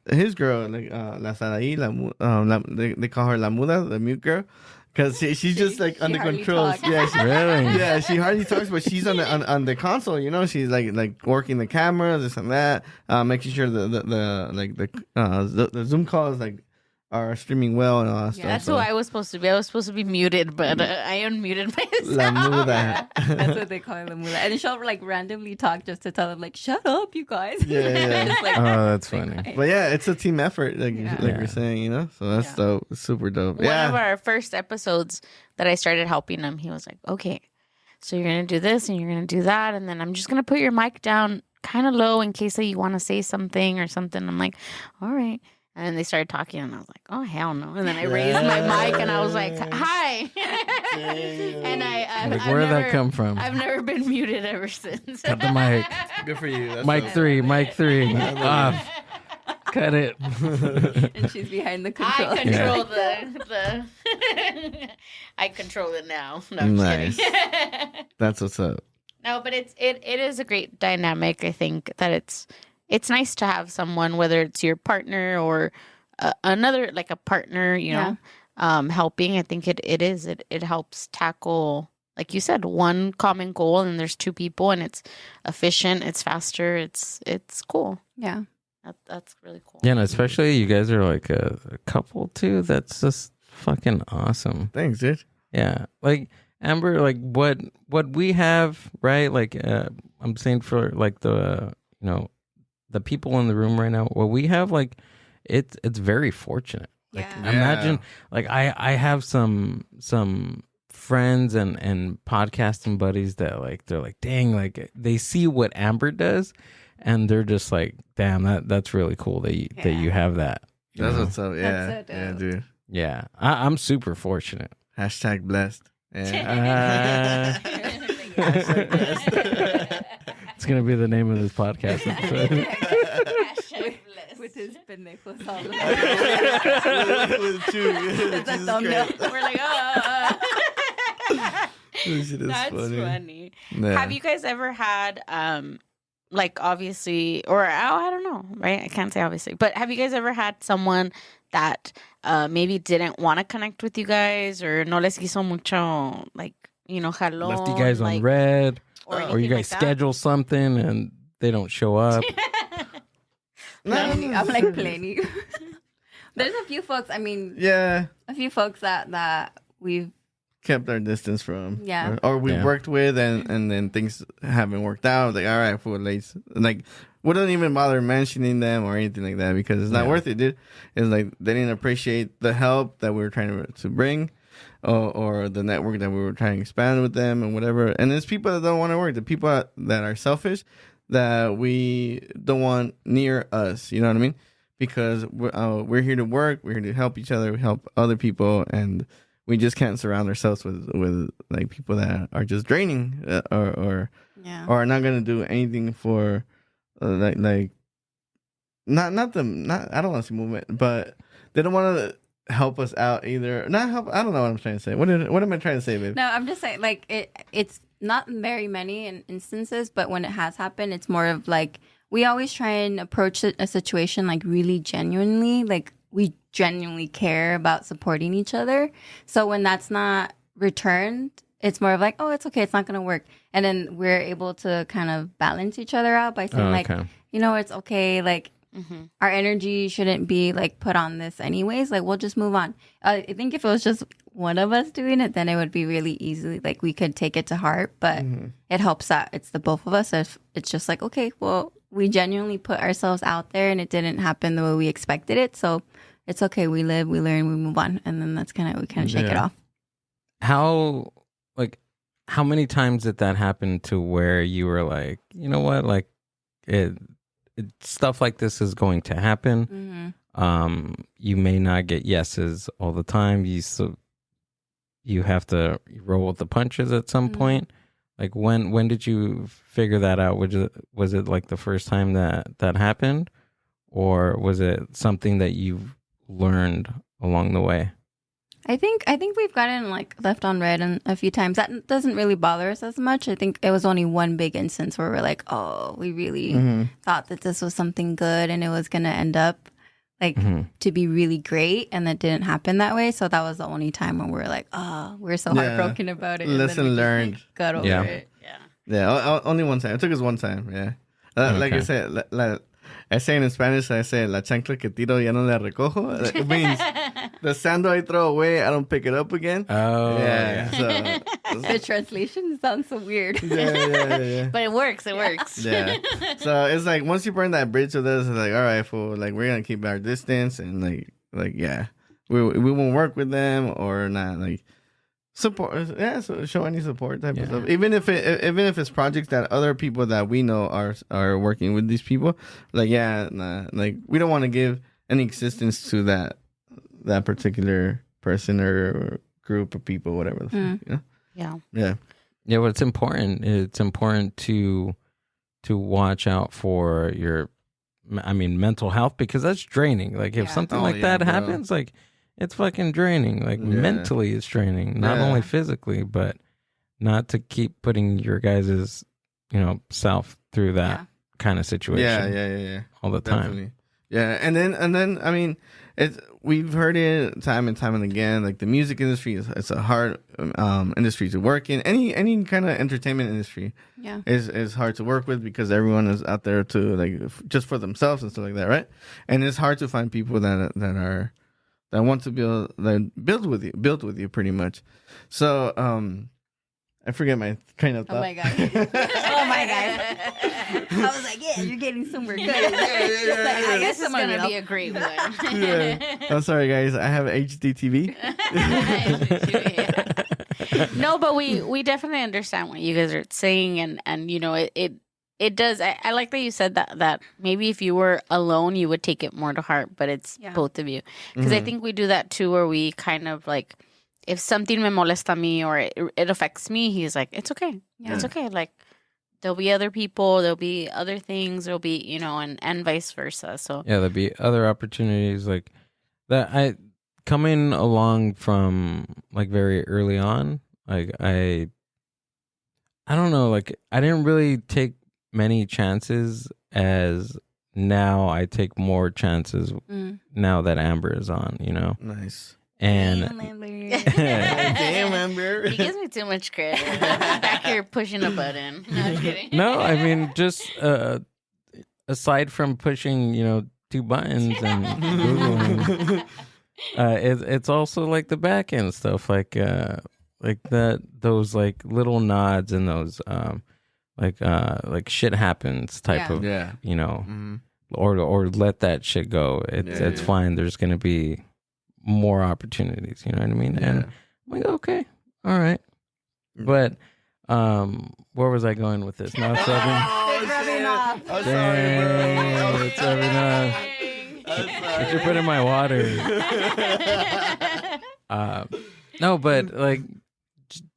E: his girl, like La Saraí, they call her La Muda, the mute girl, because she's just like under control. Yeah, she hardly talks, but she's on the console. You know, she's like working the camera, this and that, making sure the Zoom calls are streaming well and all that stuff.
D: That's who I was supposed to be. I was supposed to be muted, but I unmuted myself.
E: La Muda.
F: That's what they call her, La Muda. And she'll like randomly talk just to tell them like, shut up, you guys.
E: Yeah.
F: Just, like,
C: oh, that's funny.
E: But yeah, it's a team effort, like we're saying, you know? So that's dope. It's super dope.
D: One of our first episodes that I started helping him, he was like, okay, so you're going to do this and you're going to do that. And then I'm just going to put your mic down kind of low in case that you want to say something or something. I'm like, all right. And then they started talking, and I was like, "Oh hell no!" And then I raised my mic, and I was like, "Hi." And
C: where did that come from?
D: I've never been muted ever since.
C: Cut the mic.
E: Good for you. That's
C: Mic 3. Off. Cut it.
F: And she's behind the control.
D: I control the. I control it now. No, I'm
E: nice.
D: kidding.
E: That's what's up.
D: No, but it is a great dynamic. I think that it's nice to have someone, whether it's your partner or another, like a partner, you know, helping. I think it helps tackle, like you said, one common goal, and there's 2 people, and it's efficient, it's faster, it's cool.
F: Yeah.
D: That's really cool.
C: Yeah, and especially you guys are like a couple too. That's just fucking awesome.
E: Thanks, dude.
C: Yeah, like Amber, like what we have, right? Like I'm saying for like the the people in the room right now, what we have, like it's very fortunate. Like imagine, like I have some friends and podcasting buddies that like they're like, dang, like they see what Amber does, and they're just like, damn, that's really cool that you have that.
E: That's what's up. Yeah,
F: That's so dope.
E: dude.
C: Yeah, I'm super fortunate.
E: # blessed. Yeah.
F: Hashtag blessed.
C: It's gonna be the name of this podcast episode.
F: With his pendejos all
E: That's
F: a thumbnail.
D: We're like, that's funny.
E: Yeah.
D: Have you guys ever had, like, obviously, or I don't know, right? I can't say obviously, but have you guys ever had someone that maybe didn't want to connect with you guys, or no les quiso mucho, like, jalón?
C: Left you guys on red, or you guys schedule something and they don't show up.
F: I'm like plenty. There's a few folks, a few folks that we've
E: kept our distance from.
F: Yeah.
E: Or we worked with and then things haven't worked out. Like, all right, for late. Like, wouldn't even bother mentioning them or anything like that because it's not worth it, dude. It's like they didn't appreciate the help that we were trying to bring or the network that we were trying to expand with them and whatever. And there's people that don't want to work. The people that are selfish, that we don't want near us. You know what I mean? Because we're here to work, we're here to help each other, help other people, and we just can't surround ourselves with like people that are just draining or are not gonna do anything for like not I don't want to say movement, but they don't want to help us out either. Not help. I don't know what I'm trying to say. What am I trying to say, babe?
F: No, I'm just saying, like, it's not very many instances, but when it has happened, it's more of like, we always try and approach a situation like really genuinely, like we genuinely care about supporting each other. So when that's not returned, it's more of like, oh, it's okay, it's not going to work. And then we're able to kind of balance each other out by saying like, you know, it's okay, like, our energy shouldn't be like put on this anyways. Like, we'll just move on. I think if it was just one of us doing it, then it would be really easy. Like, we could take it to heart, but it helps out. It's the both of us. If it's just like, okay, well, we genuinely put ourselves out there and it didn't happen the way we expected it. So it's okay. We live, we learn, we move on. And then that's we kind of shake it off.
C: How many times did that happen to where you were like, you know what, like stuff like this is going to happen. You may not get yeses all the time. You have to roll with the punches at some point. Like when did you figure that out? Was it like the first time that happened, or was it something that you've learned along the way?
F: I think we've gotten like left on red a few times. That doesn't really bother us as much. I think it was only one big instance where we're like, oh, we really thought that this was something good and it was going to end up like to be really great, and that didn't happen that way. So that was the only time when we were like, oh, we're so heartbroken about it.
E: Lesson learned.
F: Just, like, got over it.
E: Yeah, only one time. It took us one time, yeah. Like I said, I say in Spanish, I say, la chancla que tiro ya no la recojo. It means the sandal I throw away, I don't pick it up again.
C: Oh, yeah.
E: So,
F: the translation sounds so weird.
E: Yeah.
B: But it works.
E: Yeah. So it's like, once you burn that bridge with us, it's like, all right, fool, like, we're going to keep our distance, and like, yeah, we won't work with them or not, like, support, so show any support type of stuff. Even if it's projects that other people that we know are working with these people, like, like, we don't want to give any existence to that particular person or group of people, whatever the fuck, you know?
C: Yeah. Well, it's important. It's important to watch out for your, mental health, because that's draining. Like, if something like that happens, like, it's fucking draining. Like, mentally it's draining. Not only physically, but not to keep putting your guys' self through that kind of situation.
E: Yeah.
C: All the time.
E: Definitely. Yeah. And then we've heard it time and time and again, like, the music industry it's a hard industry to work in. Any kind of entertainment industry is hard to work with, because everyone is out there to, like, just for themselves and stuff like that, right? And it's hard to find people that want to build with you pretty much. So I forget my train of thought.
F: Oh my god! I was like, yeah, you're getting somewhere good.
B: I guess it's gonna be a great one.
E: I'm sorry, guys. I have HD TV.
B: No, but we definitely understand what you guys are saying, and it does. I like that you said that maybe if you were alone, you would take it more to heart, but it's both of you. Because I think we do that too, where we kind of like, if something me molesta me or it affects me, he's like, it's okay. Yeah. It's okay. Like, there'll be other people, there'll be other things, there'll be, and vice versa. So
C: there'll be other opportunities like that. Coming along from like very early on, like I don't know, like I didn't really take many chances, as now I take more chances now that Amber is on,
E: Nice.
C: And
E: damn, Amber.
B: He gives me too much credit. He's back here pushing a button. No, I'm kidding.
C: No, just aside from pushing, 2 buttons and Googling, it's also like the back end stuff, like those like little nods and those like shit happens type of or let that shit go. It's fine. There's gonna be more opportunities, you know what I mean? And I'm like, okay, all right. But where was I going with this? Now,
F: it's rubbing off.
E: I'm sorry, bro.
C: It's rubbing off. You should put in my water. No, but like,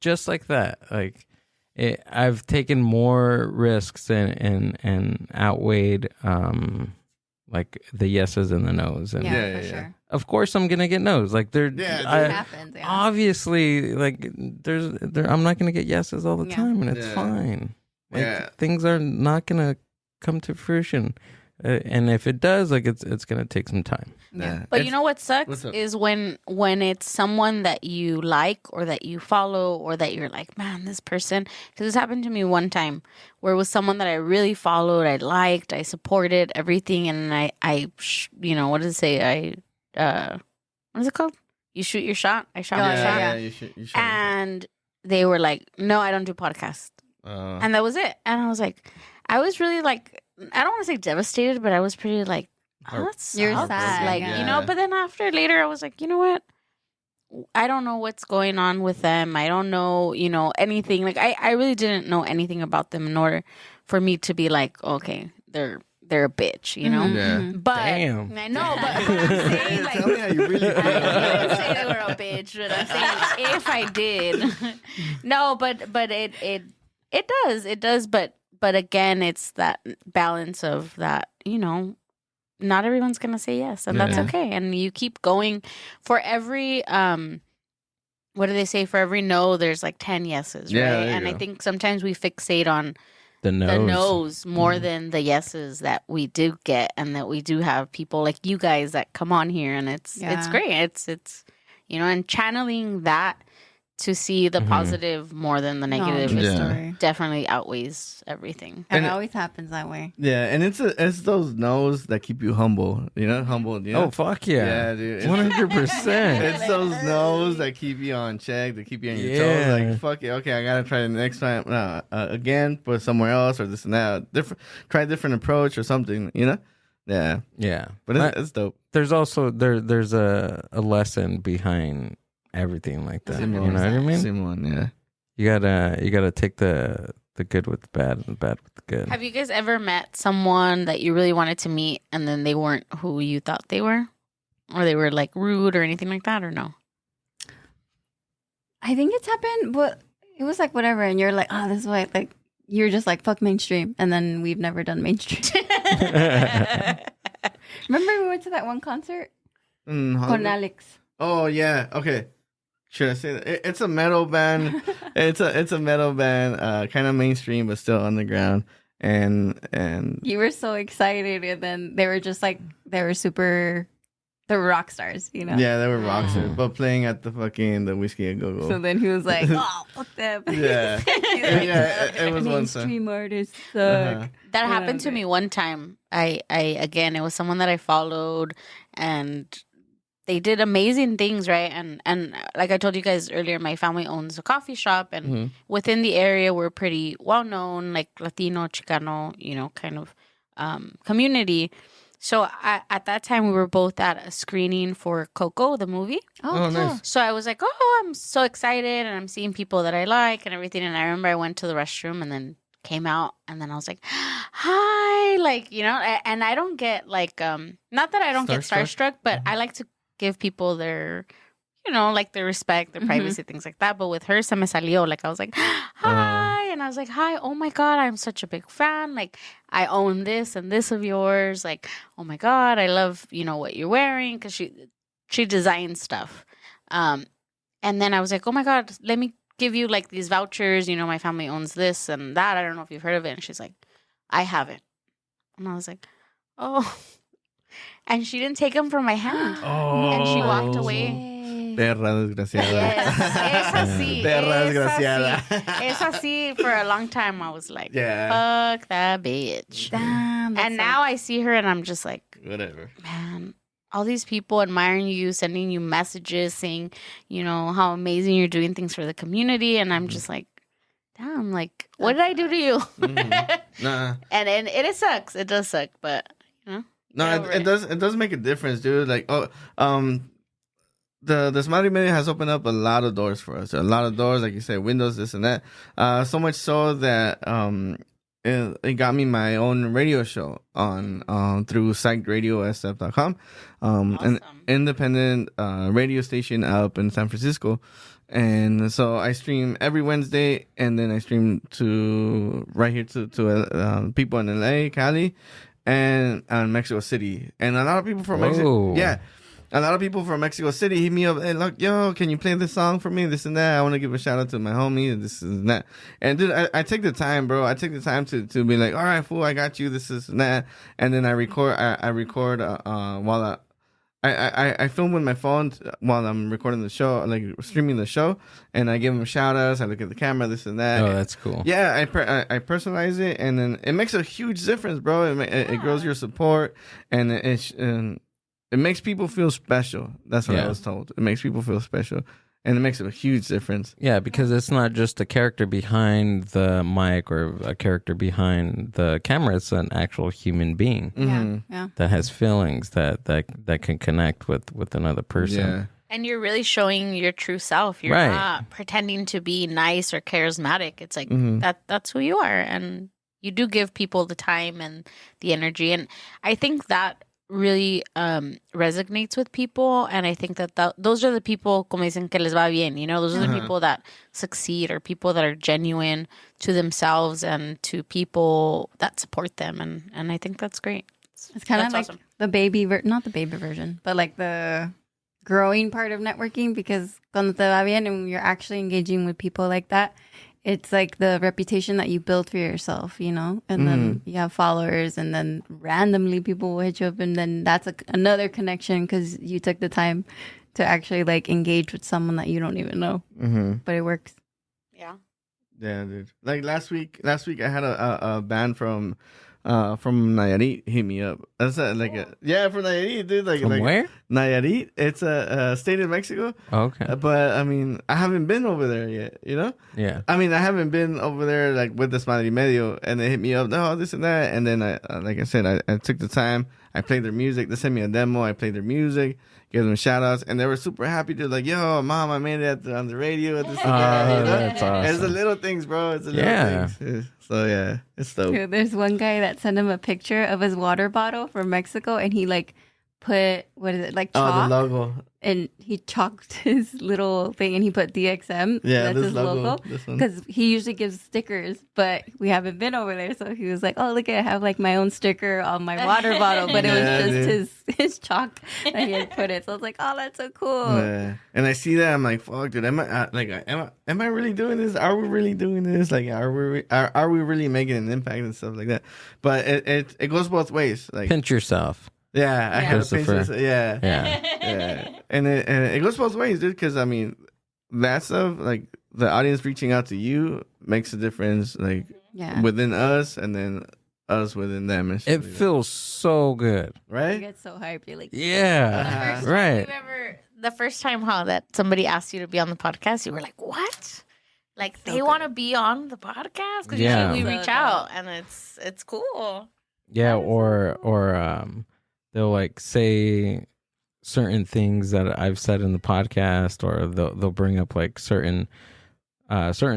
C: just like that, like, I've taken more risks and outweighed like the yeses and the nos, and
F: Yeah, for sure.
C: of course I'm gonna get no's. Like
F: It happens. Yeah.
C: obviously, like I'm not gonna get yeses all the time, and it's fine. Like, things are not gonna come to fruition. And if it does, like, it's gonna take some time.
E: Yeah.
B: But you know what sucks is when it's someone that you like or that you follow or that you're like, man, this person. Because this happened to me one time where it was someone that I really followed, I liked, I supported everything, and I you know, what does it say? What is it called? You shoot your shot. I shot my shot.
E: Yeah, you should.
B: And they were like, no, I don't do podcasts. And that was it. And I was like, I was really like, I don't want to say devastated, but I was pretty like, oh, that sucks.
F: You're sad,
B: Like, you know, but then later I was like, you know what? I don't know what's going on with them. I don't know, you know, anything. Like, I really didn't know anything about them in order for me to be like, okay, they're a bitch, you know?
E: Yeah.
B: But
C: Damn.
B: I know, but I'm saying, like,
E: Tell me how you really feel.
B: I didn't say they were a bitch, but I'm saying if I did. No, but it does, but again, it's that balance of that, you know, not everyone's going to say yes, and that's okay. And you keep going. For every, what do they say? For every no, there's like 10 yeses, right? And I think sometimes we fixate on the no's more than the yeses that we do get, and that we do have people like you guys that come on here, and it's great. It's you know, and channeling that to see the positive more than the negative definitely outweighs everything.
F: And it always happens that way.
E: Yeah, and it's those no's that keep you humble. You know, humble. You know?
C: Oh, fuck yeah.
E: Yeah, dude.
C: 100%.
E: It's those no's that keep you on check, that keep you on your toes. Like, fuck it, okay, I gotta try the next time. Again, but somewhere else or this and that. Try a different approach or something, you know? Yeah.
C: Yeah.
E: But it's dope.
C: There's also, there's a lesson behind everything like that. You know what I mean?
E: Simon, yeah.
C: You gotta take the good with the bad and the bad with the good.
B: Have you guys ever met someone that you really wanted to meet and then they weren't who you thought they were? Or they were like rude or anything like that, or no?
F: I think it's happened, but it was like whatever, and you're like, oh, this is why, like, you're just like, fuck mainstream, and then we've never done mainstream. Remember we went to that one concert? Con Alex.
E: Oh, yeah, okay. Should I say that? It's a metal band. it's a metal band, kind of mainstream, but still underground. And
F: you were so excited, and then they were just like, they were rock stars, you know?
E: Yeah, they were rock stars, but playing at the Whiskey a Go Go.
F: So then he was like, oh, fuck them.
E: Yeah. It was one time.
F: Mainstream artists suck.
B: That happened to me one time. Again, it was someone that I followed, and they did amazing things, right? And like I told you guys earlier, my family owns a coffee shop, and within the area, we're pretty well known, like Latino, Chicano, you know, kind of community. So at that time, we were both at a screening for Coco, the movie.
E: Oh, nice.
B: So I was like, oh, I'm so excited, and I'm seeing people that I like and everything. And I remember I went to the restroom and then came out, and then I was like, hi, like, you know, and I don't get like, not that I don't get starstruck, but I like to give people their, you know, like their respect, their privacy, things like that. But with her, se me salió. Like, I was like, hi. And I was like, hi, oh my God, I'm such a big fan. Like, I own this and this of yours. Like, oh my God, I love, you know, what you're wearing. Because she designs stuff. And then I was like, oh my God, let me give you like these vouchers. You know, my family owns this and that. I don't know if you've heard of it. And she's like, I haven't. And I was like, oh. And she didn't take them from my hand.
E: Oh.
B: And she walked away.
E: Perra desgraciada.
B: Yes, es así.
E: Perra desgraciada.
B: Es así. For a long time, I was like,
E: yeah.
B: fuck that bitch.
F: Damn.
B: And now I see her and I'm just like,
E: whatever.
B: Man, all these people admiring you, sending you messages, saying, you know, how amazing you're doing things for the community. And I'm just like, damn, like, what did I do to you?
E: Nah.
B: And it sucks. It does suck, but, you know.
E: No, it does make a difference, dude. Like, the Desmadre y Medio has opened up a lot of doors for us. A lot of doors, like you said, windows, this and that. So much so that it got me my own radio show on through psychedradiosf.com, an independent radio station up in San Francisco. And so I stream every Wednesday, and then I stream to right here to people in LA, Cali, and Mexico City. And a lot of people from Mexico, a lot of people from Mexico City hit me up. Hey, look, yo, can you play this song for me? This and that. I want to give a shout out to my homie. And this and that. And dude, I take the time, bro. I take the time to be like, all right, fool, I got you. This and that. And then I record. I record while I film with my phone while I'm recording the show, like streaming the show, and I give them shout outs. I look at the camera, this and that.
C: Oh, that's cool.
E: Yeah, I personalize it, and then it makes a huge difference, bro. It grows your support, and it makes people feel special. That's what I was told. It makes people feel special. And it makes a huge difference.
C: Yeah, because it's not just a character behind the mic or a character behind the camera. It's an actual human being that has feelings that can connect with another person.
E: Yeah.
B: And you're really showing your true self. You're not pretending to be nice or charismatic. It's like that's who you are. And you do give people the time and the energy. And I think that really resonates with people, and I think that those are the people, como dicen, que les va bien, you know, those are the people that succeed, or people that are genuine to themselves and to people that support them, and I think that's great.
F: It's kind of like awesome. The baby, not the baby version, but like the growing part of networking, because cuando te va bien and you're actually engaging with people like that, it's like the reputation that you build for yourself, you know? And then you have followers, and then randomly people will hit you up, and then that's another connection because you took the time to actually like engage with someone that you don't even know. But it works.
B: Yeah.
E: Yeah, dude. Like last week I had a band from Nayarit hit me up. That's from Nayarit, dude. Like
C: where?
E: Nayarit. It's a state in Mexico.
C: Oh, okay.
E: But I mean, I haven't been over there yet. You know?
C: Yeah.
E: I mean, I haven't been over there like with Desmadre y Medio, and they hit me up. No, this and that. And then I, like I said, I took the time. I played their music. They sent me a demo. I played their music. Gave them shout outs, and they were super happy. They're like, yo, mom, I made it on the radio. This and that, you know?
C: That's awesome.
E: And it's the little things, bro. It's the little things. So, yeah, it's dope.
F: Dude, there's one guy that sent him a picture of his water bottle from Mexico, and he like put, what is it, like chalk?
E: Oh, the logo.
F: And he chalked his little thing, and he put DXM.
E: Yeah,
F: that's
E: this
F: his
E: logo.
F: Because he usually gives stickers, but we haven't been over there. So he was like, oh, look, I have like my own sticker on my water bottle. But it was just his chalk that he had put it. So I was like, oh, that's so cool.
E: Yeah. And I see that, I'm like, fuck, dude, am I really doing this? Are we really doing this? Like, are we really making an impact and stuff like that? But it goes both ways. Like,
C: pinch yourself.
E: Yeah, I had to pinch this.
C: Yeah.
E: And it goes both ways, dude. Because I mean, that stuff, like the audience reaching out to you, makes a difference. Like within us, and then us within them. And
C: it feels so good,
F: right? You get so hyped. You're like,
C: right.
B: The first time that somebody asked you to be on the podcast, you were like, what? Like they want to be on the podcast? Because usually we reach out, and it's cool.
C: Yeah, or they'll like say certain things that I've said in the podcast, or they'll bring up like certain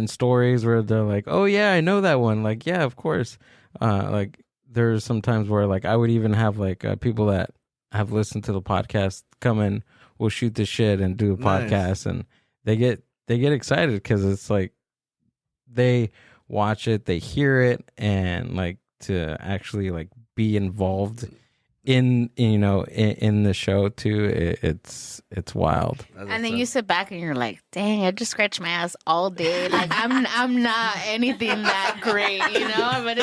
C: stories where they're like, oh yeah, I know that one. Like, yeah, of course. Like there's some times where like I would even have like people that have listened to the podcast come in, we'll shoot the shit and do a podcast, and they get excited because it's like they watch it, they hear it, and like to actually like be involved in the show too, it's wild.
B: And then you sit back and you're like, dang, I just scratched my ass all day. Like I'm not anything that great, you know. But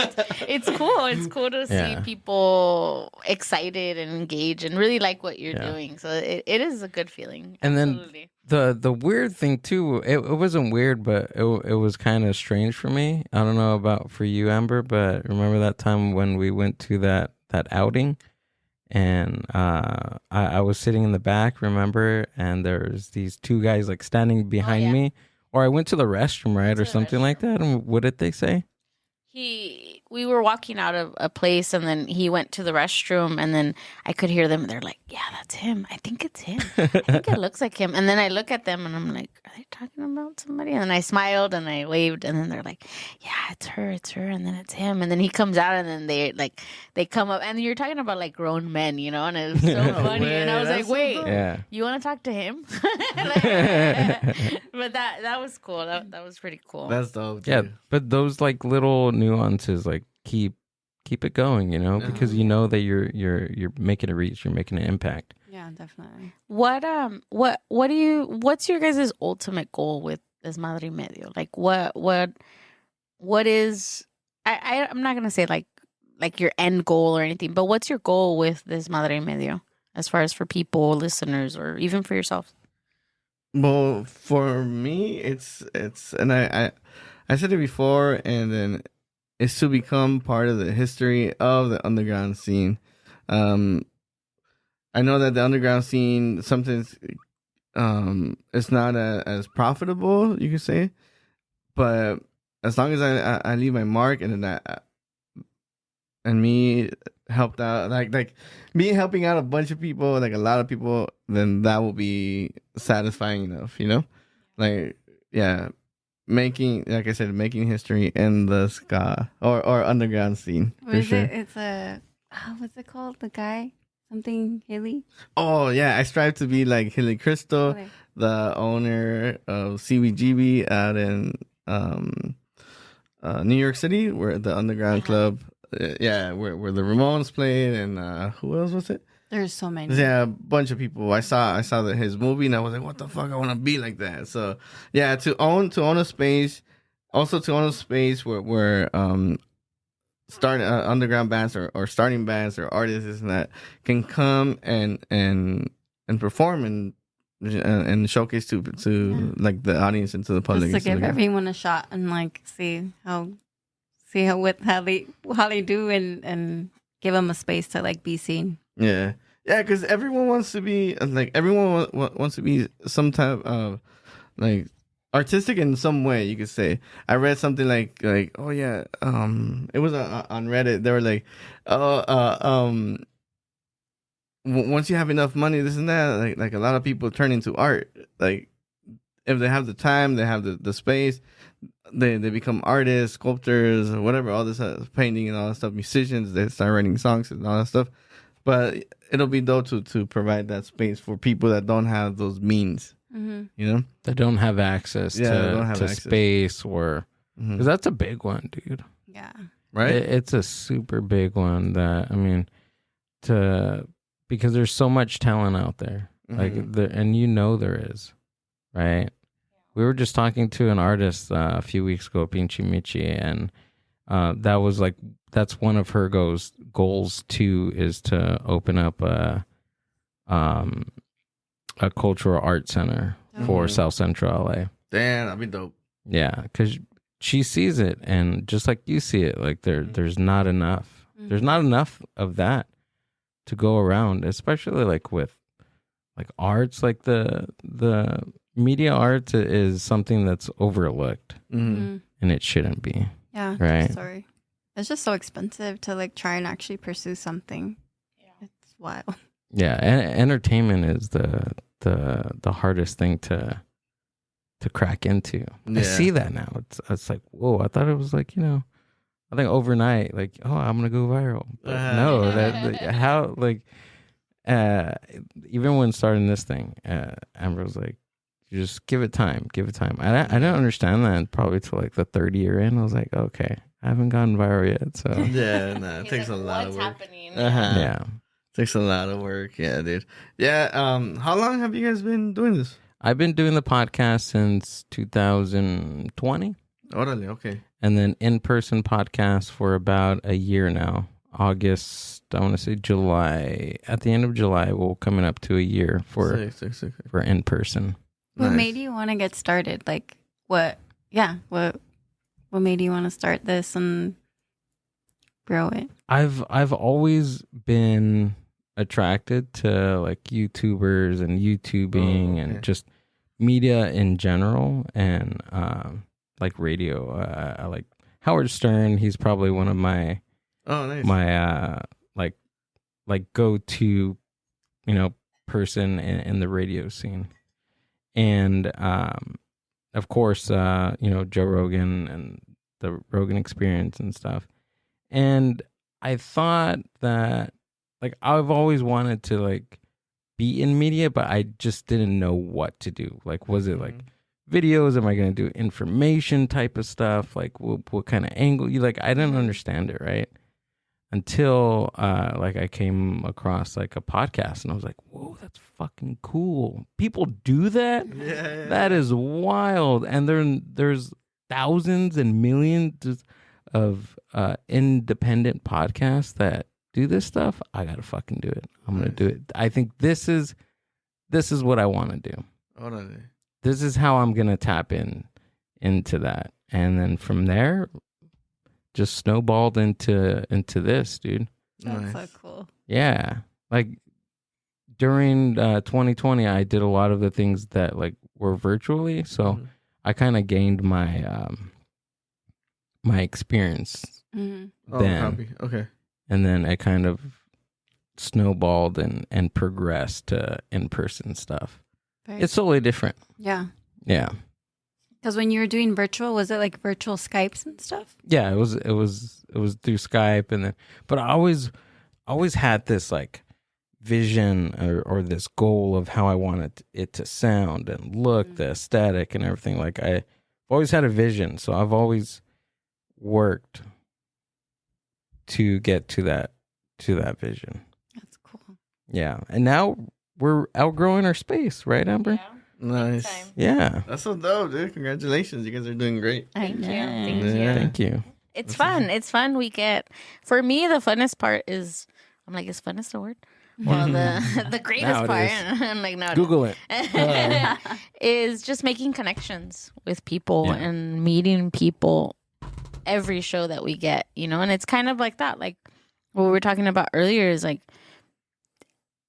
B: it's cool. It's cool to see people excited and engaged and really like what you're doing. So it is a good feeling.
C: And
B: Absolutely.
C: then the weird thing too, it wasn't weird, but it was kind of strange for me. I don't know about for you, Amber, but remember that time when we went to that outing? And I was sitting in the back, remember? And there's these two guys like standing behind me. Or I went to the restroom, right? Or something like that. And what did they say?
B: We were walking out of a place, and then he went to the restroom, and then I could hear them. They're like, yeah, that's him. I think it's him. I think it looks like him. And then I look at them and I'm like, are they talking about somebody? And then I smiled and I waved and then they're like, yeah, it's her. And then it's him. And then he comes out and then they come up and you're talking about like grown men, you know, and it was so funny. And I was like, wait, you want to talk to him? But that was cool. That was pretty cool.
E: That's dope. Dude.
C: Yeah, but those like little nuances like keep it going, you know, because you know that you're making a reach, you're making an impact.
F: Yeah, definitely.
B: What's your guys' ultimate goal with Desmadre y Medio? Like what is I'm not gonna say like your end goal or anything, but what's your goal with Desmadre y Medio as far as for people, listeners, or even for yourself?
E: Well, for me, it's and I said it before, and then it's to become part of the history of the underground scene. I know that the underground scene sometimes it's not as profitable, you could say, but as long as I leave my mark and then and me helped out, like me helping out a bunch of people, like a lot of people, then that will be satisfying enough, you know? Like, yeah, making history in the ska or underground scene.
F: What is it? It's what's it called? The guy? Something Hilly?
E: Oh, yeah. I strive to be like Hilly Crystal, the owner of CBGB out in New York City, where the underground club, where the Ramones played, and who else was it?
F: There's so many.
E: Yeah, a bunch of people. I saw his movie, and I was like, what the fuck? I want to be like that. So, yeah, to own a space, also to own a space where start underground bands or starting bands or artists and that can come and perform and showcase to like the audience and to the public.
F: Just to give everyone a shot and like see how they do and give them a space to like be seen.
E: Yeah, because everyone wants to be like wants to be some type of like artistic in some way, you could say. I read something like oh yeah, it was on Reddit. They were like, once you have enough money, this and that, like a lot of people turn into art. Like if they have the time, they have the space, they become artists, sculptors, or whatever. All this painting and all that stuff. Musicians, they start writing songs and all that stuff. But it'll be dope to provide that space for people that don't have those means. Mm-hmm. You know,
C: that don't have access to space, or because that's a big one, dude.
F: Yeah,
E: right.
C: It's a super big one. That I mean, because there's so much talent out there, like and you know there is, right? We were just talking to an artist a few weeks ago, Pinchi Michi, and that's one of her goals too, is to open up a cultural art center for South Central LA.
E: Damn, that'd be dope.
C: Yeah, because she sees it, and just like you see it, like there's not enough. Mm-hmm. There's not enough of that to go around, especially like with like arts, like the media art is something that's overlooked, and it shouldn't be.
F: Yeah,
C: right.
F: Sorry, it's just so expensive to like try and actually pursue something. Yeah, it's wild.
C: Yeah, entertainment is the hardest thing to crack into. Yeah. I see that now. It's like, whoa, I thought it was like, you know, I think overnight, like, oh, I'm gonna go viral. But no, how like even when starting this thing, Amber was like, you just give it time. I didn't understand that probably till like the third year in. I was like, okay, I haven't gone viral yet, so
E: yeah, no, it takes a lot of work.
B: What's happening?
C: Yeah.
E: Takes a lot of work. Yeah, dude. Yeah. How long have you guys been doing this?
C: I've been doing the podcast since 2020.
E: Orale, okay.
C: And then in-person podcast for about a year now. August, I want to say July. At the end of July, we'll coming up to a year for in-person.
F: What made you want to get started? Like, what made you want to start this and grow it?
C: I've always been attracted to like YouTubers and YouTubing and just media in general, and like radio. I like Howard Stern. He's probably one of my my like go to, you know, person in the radio scene. And of course, Joe Rogan and the Rogan Experience and stuff. And I thought that, like, I've always wanted to, like, be in media, but I just didn't know what to do. Like, was it like videos? Am I going to do information type of stuff? Like, what kind of angle? I didn't understand it, right? Until I came across like a podcast, and I was like, whoa, that's fucking cool. People do that?
E: Yeah.
C: That is wild. And there's thousands and millions of independent podcasts that do this stuff. I gotta fucking do it. I'm gonna do it. I think this is what I want to do.
E: Órale.
C: This is how I'm gonna tap into that, and then from there, just snowballed into this, dude.
F: That's so cool.
C: Yeah, like during 2020, I did a lot of the things that like were virtually, so I kind of gained my my experience then.
E: Copy. Okay.
C: And then I kind of snowballed and progressed to in-person stuff. It's totally different.
F: Yeah.
C: Yeah.
F: Because when you were doing virtual, was it like virtual Skypes and stuff?
C: Yeah, it was through Skype, and then, but I always had this like vision or this goal of how I wanted it to sound and look, the aesthetic and everything. Like I've always had a vision, so I've always worked to get to that vision.
F: That's cool.
C: Yeah. And now we're outgrowing our space, right, Amber?
B: Yeah.
E: Nice.
C: Yeah.
E: That's so dope, dude. Congratulations. You guys are doing great.
B: Thank you.
E: Yeah.
C: Thank you.
B: It's fun. It's fun. For me, the funnest part is, I'm like, is funnest a word? Well, the greatest
C: Now it
B: part,
C: is.
B: I'm like, no,
C: Google it.
B: is just making connections with people
C: Yeah.
B: and meeting people every show that we get, and it's kind of like that. Like what we were talking about earlier is like,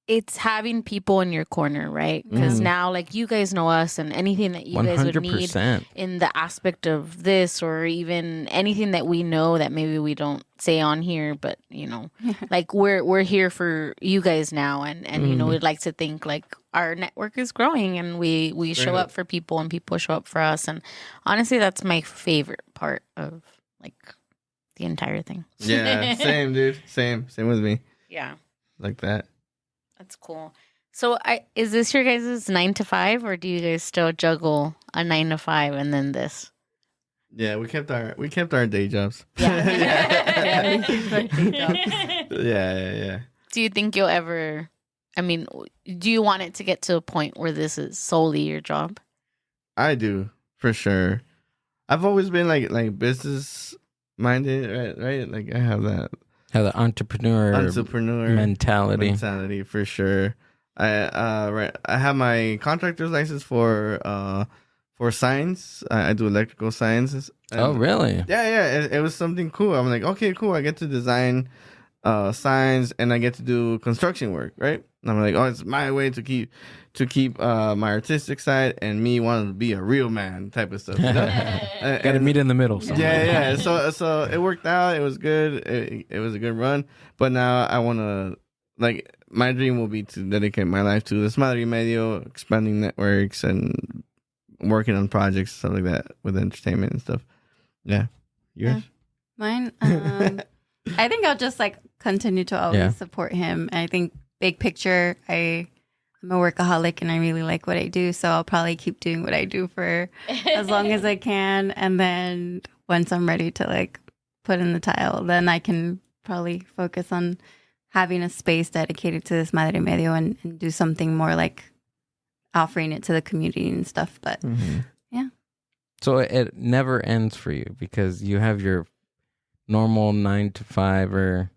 B: it's having people in your corner, right? Because now, like, you guys know us, and anything that you guys would need
C: 100%.
B: in the aspect of this, or even anything that we know that maybe we don't say on here, but like we're here for you guys now, and we'd like to think like our network is growing, and we show up for people, and people show up for us, and honestly, that's my favorite part of like the entire thing.
E: Yeah, same, dude. Same with me.
B: Yeah.
E: Like that.
B: That's cool. So, is this your guys' 9 to 5, or do you guys still juggle a 9 to 5 and then this?
E: Yeah, we kept our day jobs.
B: Yeah.
E: Yeah.
B: Do you think you'll ever? I mean, do you want it to get to a point where this is solely your job?
E: I do, for sure. I've always been like business minded, right? Like I have that.
C: Have the entrepreneur mentality
E: for sure. I have my contractor's license for signs. I do electrical signs.
C: Oh, really?
E: Yeah. It was something cool. I'm like, okay, cool. I get to design signs, and I get to do construction work, right? And I'm like, oh, it's my way to keep my artistic side and me wanting to be a real man type of stuff.
C: Got to meet in the middle.
E: Yeah. So it worked out. It was good. It was a good run. But now I want to, like, my dream will be to dedicate my life to Desmadre y Medio, expanding networks and working on projects, stuff like that with entertainment and stuff. Yeah. Yours?
F: Yeah. Mine? I think I'll just like continue to always support him. I think big picture, I'm a workaholic and I really like what I do. So I'll probably keep doing what I do for as long as I can. And then once I'm ready to like put in the tile, then I can probably focus on having a space dedicated to Desmadre y Medio and do something more like offering it to the community and stuff. But yeah.
C: So it never ends for you because you have your normal 9 to 5, and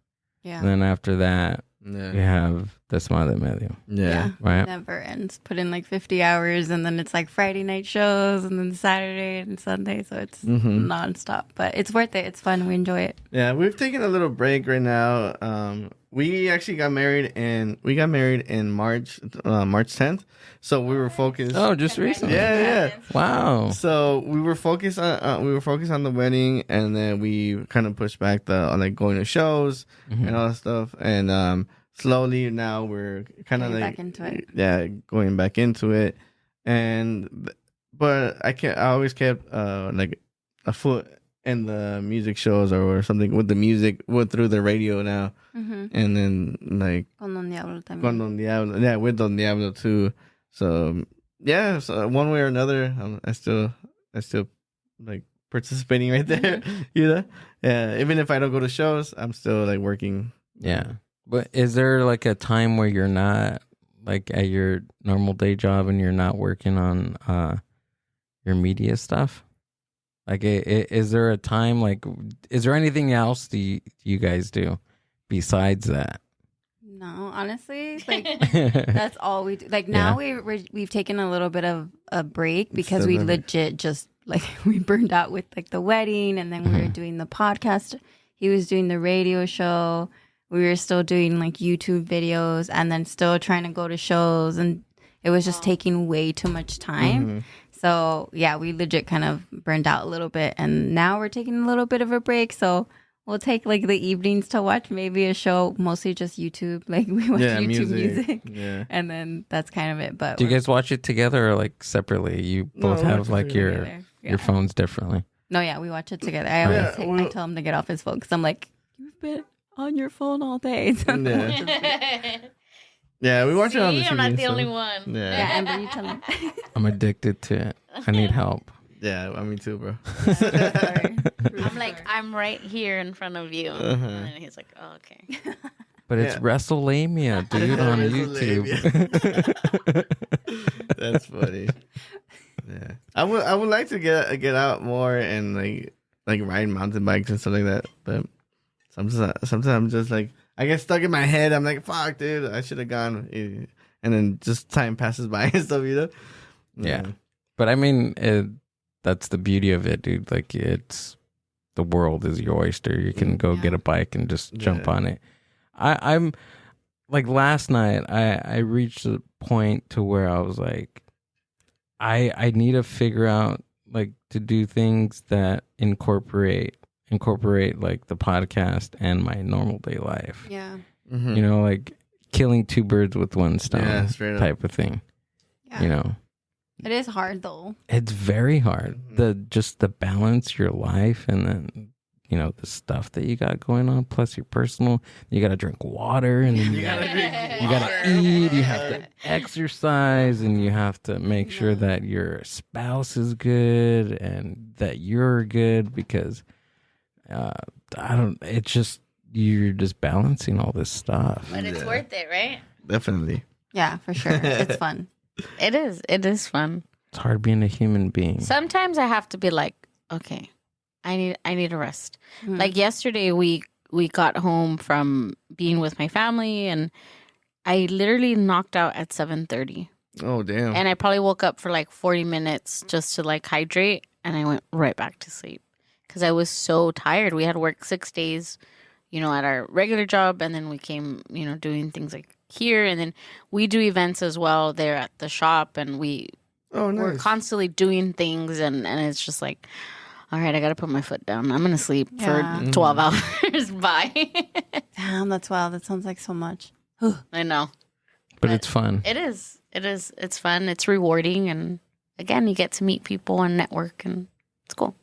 C: then after that, you have Desmadre y Medio.
E: Yeah.
C: Right?
F: It never ends. Put in like 50 hours, and then it's like Friday night shows, and then Saturday and Sunday. So it's nonstop. But it's worth it. It's fun. We enjoy it.
E: Yeah, we've taken a little break right now. We actually got married in March 10th. So we were focused.
C: Oh, just recently.
E: Yeah.
C: Wow.
E: So we were focused on the wedding, and then we kind of pushed back the like going to shows and all that stuff. And slowly now we're kind of like
F: back into it.
E: Yeah, going back into it, but I always kept like a foot in the music shows or something with the music through the radio now, and then like
F: Con Don Diablo también.
E: Con Don Diablo, yeah, with Don Diablo too. So yeah, so one way or another, I still like participating right there. You know, yeah. Even if I don't go to shows, I'm still like working.
C: Yeah, but is there like a time where you're not like at your normal day job and you're not working on your media stuff? Like, is there a time, like, is there anything else you guys do besides that?
F: No, honestly, like, that's all we do. Like, now we've taken a little bit of a break because we legit just, like, we burned out with, like, the wedding, and then we were doing the podcast. He was doing the radio show. We were still doing, like, YouTube videos, and then still trying to go to shows, and it was just taking way too much time. So, yeah, we legit kind of burned out a little bit. And now we're taking a little bit of a break. So we'll take like the evenings to watch maybe a show, mostly just YouTube. Like we watch YouTube music.
E: Yeah.
F: And then that's kind of it. But
C: do you guys watch it together or like separately? You both have like your phones differently.
F: No, yeah, we watch it together. I always I tell him to get off his phone because I'm like, you've been on your phone all day. So
E: yeah, we watch it on the TV.
B: I'm not the only one.
E: Yeah,
F: Amber, you tell him.
C: I'm addicted to it. I need help.
E: Yeah, I mean too, bro.
F: Sorry.
B: I'm like, I'm right here in front of you. And then he's like, oh, okay.
C: But it's WrestleMania, dude, on YouTube.
E: That's funny. Yeah, I would like to get out more and like ride mountain bikes and stuff like that. But sometimes I'm just like, I get stuck in my head. I'm like, fuck, dude, I should have gone. And then just time passes by and stuff, you know?
C: Yeah. But I mean, that's the beauty of it, dude. Like, the world is your oyster. You can go get a bike and just jump on it. I'm like, last night, I reached a point to where I was like, I need to figure out, like, to do things that incorporate like the podcast and my normal day life.
F: Yeah.
E: Mm-hmm.
C: You know, like killing two birds with one stone type of thing.
F: Yeah.
C: You know,
F: it is hard though.
C: it's very hard. The balance your life and then, you know, the stuff that you got going on, plus your personal, you got to drink water and then you got to eat, you have to exercise, and you have to make sure that your spouse is good and that you're good, because you're just balancing all this stuff.
B: But it's worth it, right?
E: Definitely.
F: Yeah, for sure. It's fun.
B: It is fun.
C: It's hard being a human being.
B: Sometimes I have to be like, okay, I need a rest. Like yesterday, we got home from being with my family, and I literally knocked out at 7:30.
E: Oh, damn.
B: And I probably woke up for like 40 minutes just to like hydrate, and I went right back to sleep because I was so tired. We had worked 6 days, you know, at our regular job, and then we came, you know, doing things like here, and then we do events as well there at the shop, and we're constantly doing things, and it's just like, all right, I got to put my foot down. I'm going to sleep for 12 hours. Bye.
F: Damn, that's wild. That sounds like so much.
B: I know.
C: But it's fun.
B: It is. It's fun. It's rewarding. And again, you get to meet people and network, and it's cool.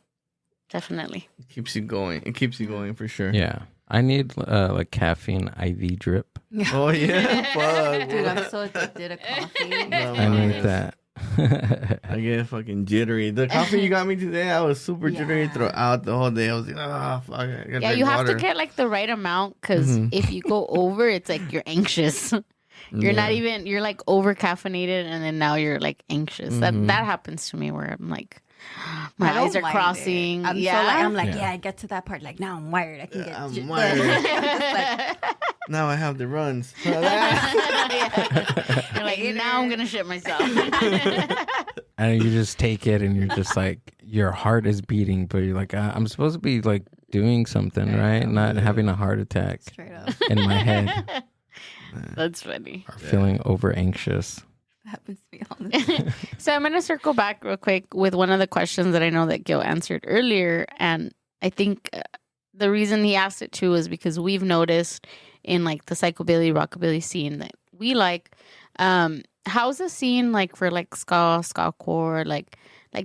B: Definitely.
E: It keeps you going. It keeps you going for sure.
C: Yeah. I need like caffeine IV drip.
E: Oh, yeah. Fuck.
F: Dude, I'm so addicted to coffee.
C: I need that.
E: I get fucking jittery. The coffee you got me today, I was super jittery throughout the whole day. I was like, oh, fuck. I gotta drink
B: you have
E: water.
B: to get like the right amount, because if you go over, it's like you're anxious. You're not even, you're like over caffeinated, and then now you're like anxious. That happens to me where I'm like, my eyes are crossing.
F: I'm I get to that part. Like, now I'm wired. I can get.
E: I'm wired. Now I have the runs.
B: You're like, now I'm gonna shit myself.
C: And you just take it, and you're just like, your heart is beating, but you're like, I'm supposed to be like doing something, right? Not having a heart attack
F: Straight up.
C: in my head.
B: That's funny.
C: Or feeling over anxious.
F: That happens to me all the time.
B: So I'm going to circle back real quick with one of the questions that I know that Gil answered earlier. And I think the reason he asked it too is because we've noticed in like the psychobilly rockabilly scene that we like. How's the scene like for like ska-core? Like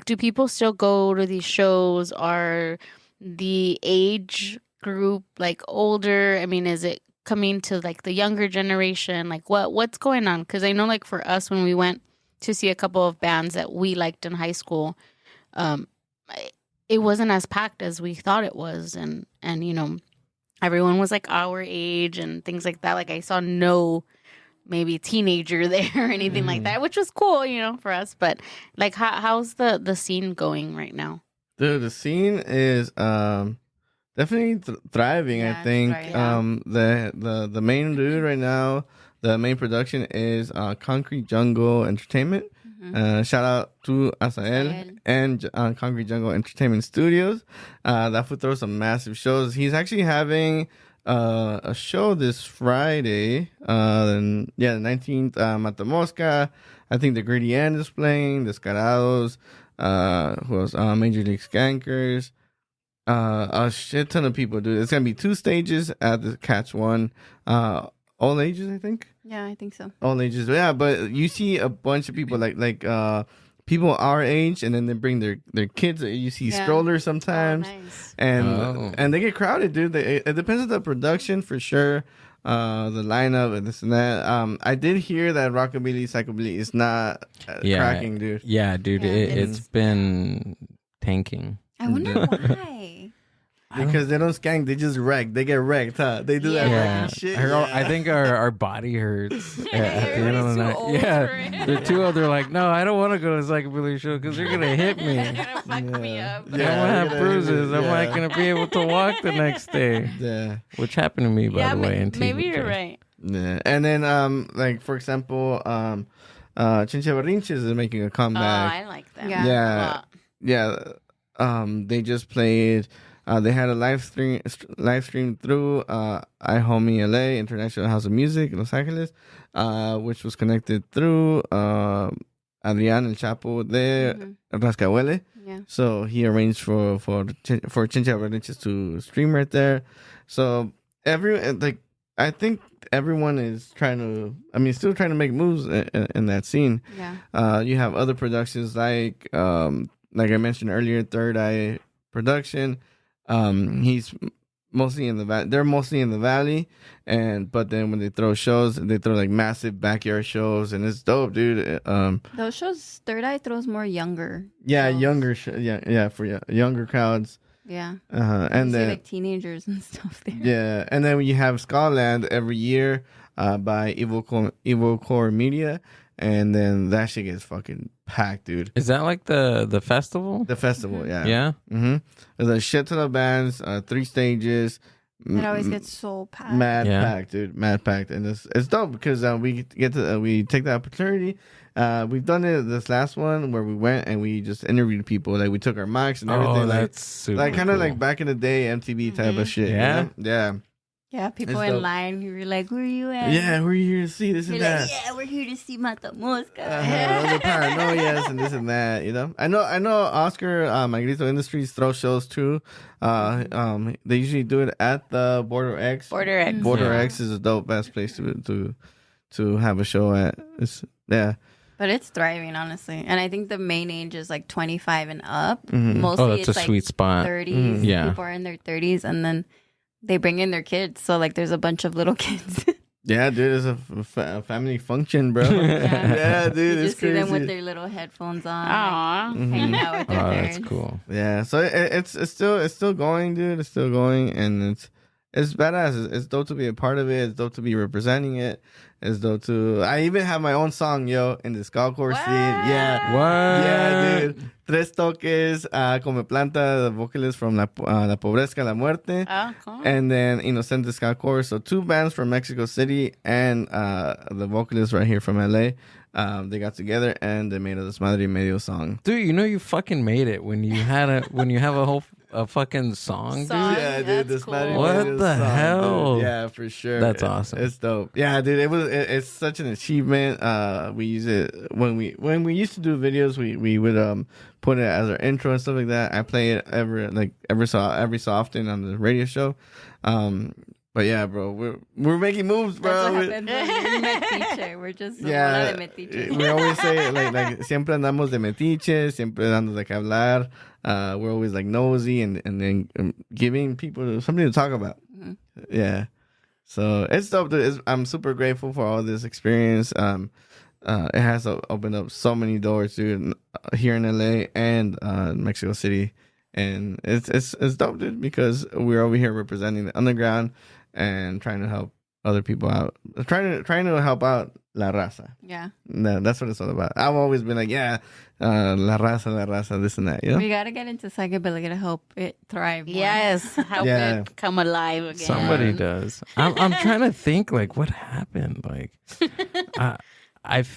B: do people still go to these shows? Are the age group like older? I mean, is it coming to like the younger generation? Like what's going on? Because I know like for us when we went to see a couple of bands that we liked in high school, it wasn't as packed as we thought it was, and everyone was like our age and things like that. Like I saw no maybe teenager there or anything like that, which was cool, for us. But like how's the scene going right now?
E: Dude, the scene is definitely thriving. I think the main dude right now, the main production is Concrete Jungle Entertainment. Shout out to Asael and Concrete Jungle Entertainment Studios. That fool throws some massive shows. He's actually having a show this Friday. The 19th, Matamosca. I think the Gritty End is playing. Descarados. Who else? Major League Skankers. A shit ton of people, dude. It's gonna be 2 stages at the Catch One. All ages, I think.
F: Yeah, I think so.
E: All ages, yeah. But you see a bunch of people like people our age, and then they bring their kids. You see strollers sometimes,
B: Nice.
E: and they get crowded, dude. It depends on the production for sure. The lineup and this and that. I did hear that rockabilly, psychobilly is not cracking, dude.
C: Yeah, dude. It's been tanking.
F: I wonder why.
E: Because they don't skank, they just wreck. They get wrecked, huh? They do that wrecking shit.
C: I think our body hurts at the end of the night.
B: old
C: Yeah, they're too old. They're like, no, I don't want to go to the psychobilly show because they're gonna hit me.
B: They're gonna fuck me up.
C: I'm gonna have bruises. I'm not gonna be able to walk the next day.
E: Yeah,
C: which happened to me by the way.
B: Maybe you're right.
E: Yeah, and then like for example, Chinche Berrinches is making a comeback.
B: Oh, I like that.
E: Yeah. They just played. They had a live stream through iHomie LA International House of Music in Los Angeles, which was connected through Adrián El Chapo de Rascahuele.
F: Yeah.
E: So he arranged for Chincha Berrinches to stream right there. So I think everyone is still trying to make moves in that scene.
F: Yeah.
E: You have other productions like I mentioned earlier, Third Eye Production. He's mostly in the valley. They're mostly in the valley, but then when they throw shows, they throw like massive backyard shows, and it's dope, dude.
F: Those shows, Third Eye throws more younger.
E: Yeah,
F: shows.
E: younger, for younger crowds.
F: Yeah.
E: And
F: you
E: then
F: see, like teenagers and stuff there.
E: Yeah, and then you have Scotland every year by Evil Core Media, and then that shit gets fucking packed, dude.
C: Is that like the festival?
E: The festival, yeah.
C: Yeah.
E: Mm-hmm. There's a shit ton of bands, 3 stages.
F: It always gets so packed.
E: Mad packed, dude. Mad packed, and it's dope because we get to we take the opportunity. We've done it this last one where we went and we just interviewed people. Like we took our mics and everything.
C: Oh, that's super
E: like kind of
C: cool.
E: like back in the day MTV type of shit.
C: Yeah?
E: You know? Yeah.
F: Yeah, people
E: It's
F: in
E: dope.
F: line who were like, where are you at?
E: Yeah, we're here to see this and
F: You're
E: that.
F: like, yeah, we're here to see Matamosca.
E: The paranoias and this and that, you know. I know. Oscar, Magrito Industries throw shows too. They usually do it at the Border X.
B: Border X.
E: Border X is a dope best place to have a show at. Yeah.
F: But it's thriving, honestly. And I think the main age is like 25 and up.
E: Mm-hmm.
F: Mostly
C: that's
F: it's
C: a
F: like
C: sweet spot.
F: 30s.
C: Mm-hmm. Yeah.
F: People are in their 30s and then they bring in their kids. So like there's a bunch of little kids.
E: Yeah, dude, it's a family function, bro. Yeah, dude,
F: you
E: it's
F: just see
E: crazy.
F: them with their little headphones on,
B: Aww.
F: like, hanging out with their parents.
C: That's cool.
E: Yeah, so it's still going, dude. It's still going, and it's badass. It's dope to be a part of it. It's dope to be representing it. It's dope to. I even have my own song, yo, in the skullcore scene. Yeah,
C: What?
E: yeah, dude. Tres Toques, Come Planta, the vocalist from La Pobreza, La Muerte,
B: Oh, cool.
E: and then Inocente Skullcore. So 2 bands from Mexico City and the vocalist right here from LA. They got together and they made a Desmadre y Medio song.
C: Dude, you fucking made it when you have a whole fucking song, dude.
E: Yeah, dude,
B: That's
E: Desmadre y
B: cool.
C: What
E: Medio
C: the
E: song,
C: hell?
E: dude. Yeah, for sure.
C: That's awesome.
E: It's dope. Yeah, dude, it's such an achievement. We use it when we used to do videos. We would put it as our intro and stuff like that. I play it every so often on the radio show. But yeah, bro, we're making moves, bro.
F: That's what happened. We metiche. We're just bola de metiche.
E: We always say like siempre andamos de metiche, siempre dando de que hablar. We're always like nosy and then giving people something to talk about. Mm-hmm. Yeah, so it's dope. I'm super grateful for all this experience. It has opened up so many doors, dude, here in LA and Mexico City, and it's dope, dude, because we're over here representing the underground and trying to help other people out, trying to help out la raza.
F: Yeah,
E: that's what it's all about. I've always been like, la raza, this and that. You know,
F: we gotta get into psychedelic to help it thrive. More.
B: Yes, help it come alive again.
C: Somebody does. I'm trying to think like what happened. Like,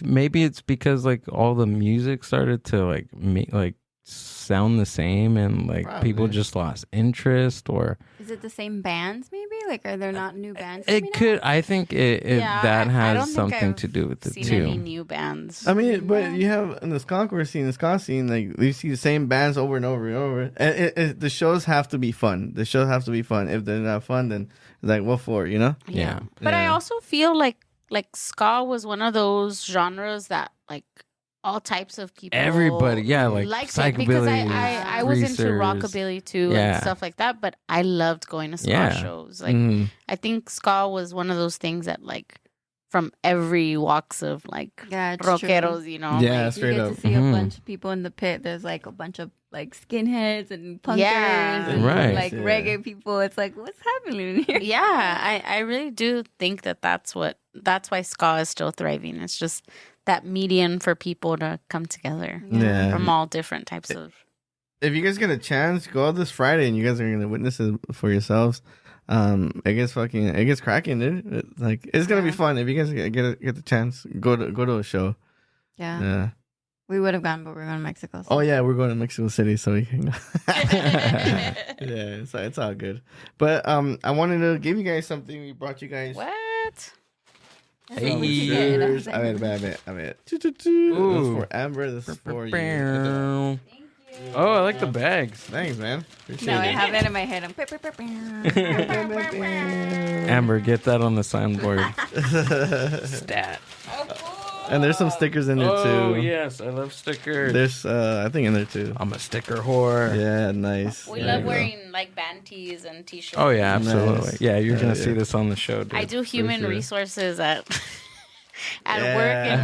C: maybe it's because like all the music started to like make like sound the same and like
E: Probably.
C: people just lost interest, or
F: is it the same bands? Maybe like are there not new bands?
C: it could. I think that has something to do with it
B: seen
C: too.
B: Any new bands?
E: I mean, but you have in the ska scene, like you see the same bands over and over and over. And the shows have to be fun. The shows have to be fun. If they're not fun, then it's like what for? You know?
C: Yeah.
B: But I also feel like ska was one of those genres that like all types of people,
C: Everybody, like
B: liked it because I was into rockabilly too and stuff like that. But I loved going to ska shows. Like I think ska was one of those things that like from every walks of like rockeros, true. You know.
E: Yeah,
B: like,
E: straight
F: you
E: up.
F: get to see a bunch of people in the pit. There's like a bunch of like skinheads and punkers and like reggae people. It's like, what's happening here?
B: Yeah, I really do think that's why ska is still thriving. It's just that median for people to come together from all different types of.
E: If you guys get a chance, go out this Friday and you guys are gonna witness it for yourselves. It gets cracking, dude. It's gonna be fun if you guys get the chance. Go to a show.
F: Yeah. We would have gone, but we're going to Mexico. So.
E: Oh yeah, we're going to Mexico City, so we can go. It's all good. But I wanted to give you guys something. We brought you guys.
B: What?
E: Hey, a ver. This is for Amber. This is for you.
C: Thank you. Oh, I like the bags.
E: Thanks, man. Appreciate
F: I
E: it.
F: have that in my head.
C: Amber, get that on the soundboard. Stat.
E: And there's some stickers in there too.
C: Oh yes, I love stickers.
E: There's I think in there too.
C: I'm a sticker whore.
E: Yeah, nice.
B: We love wearing like band tees and t-shirts.
C: Oh yeah, absolutely.
E: Nice.
C: Yeah, you're gonna see this on the show, dude.
B: I do human resources at work in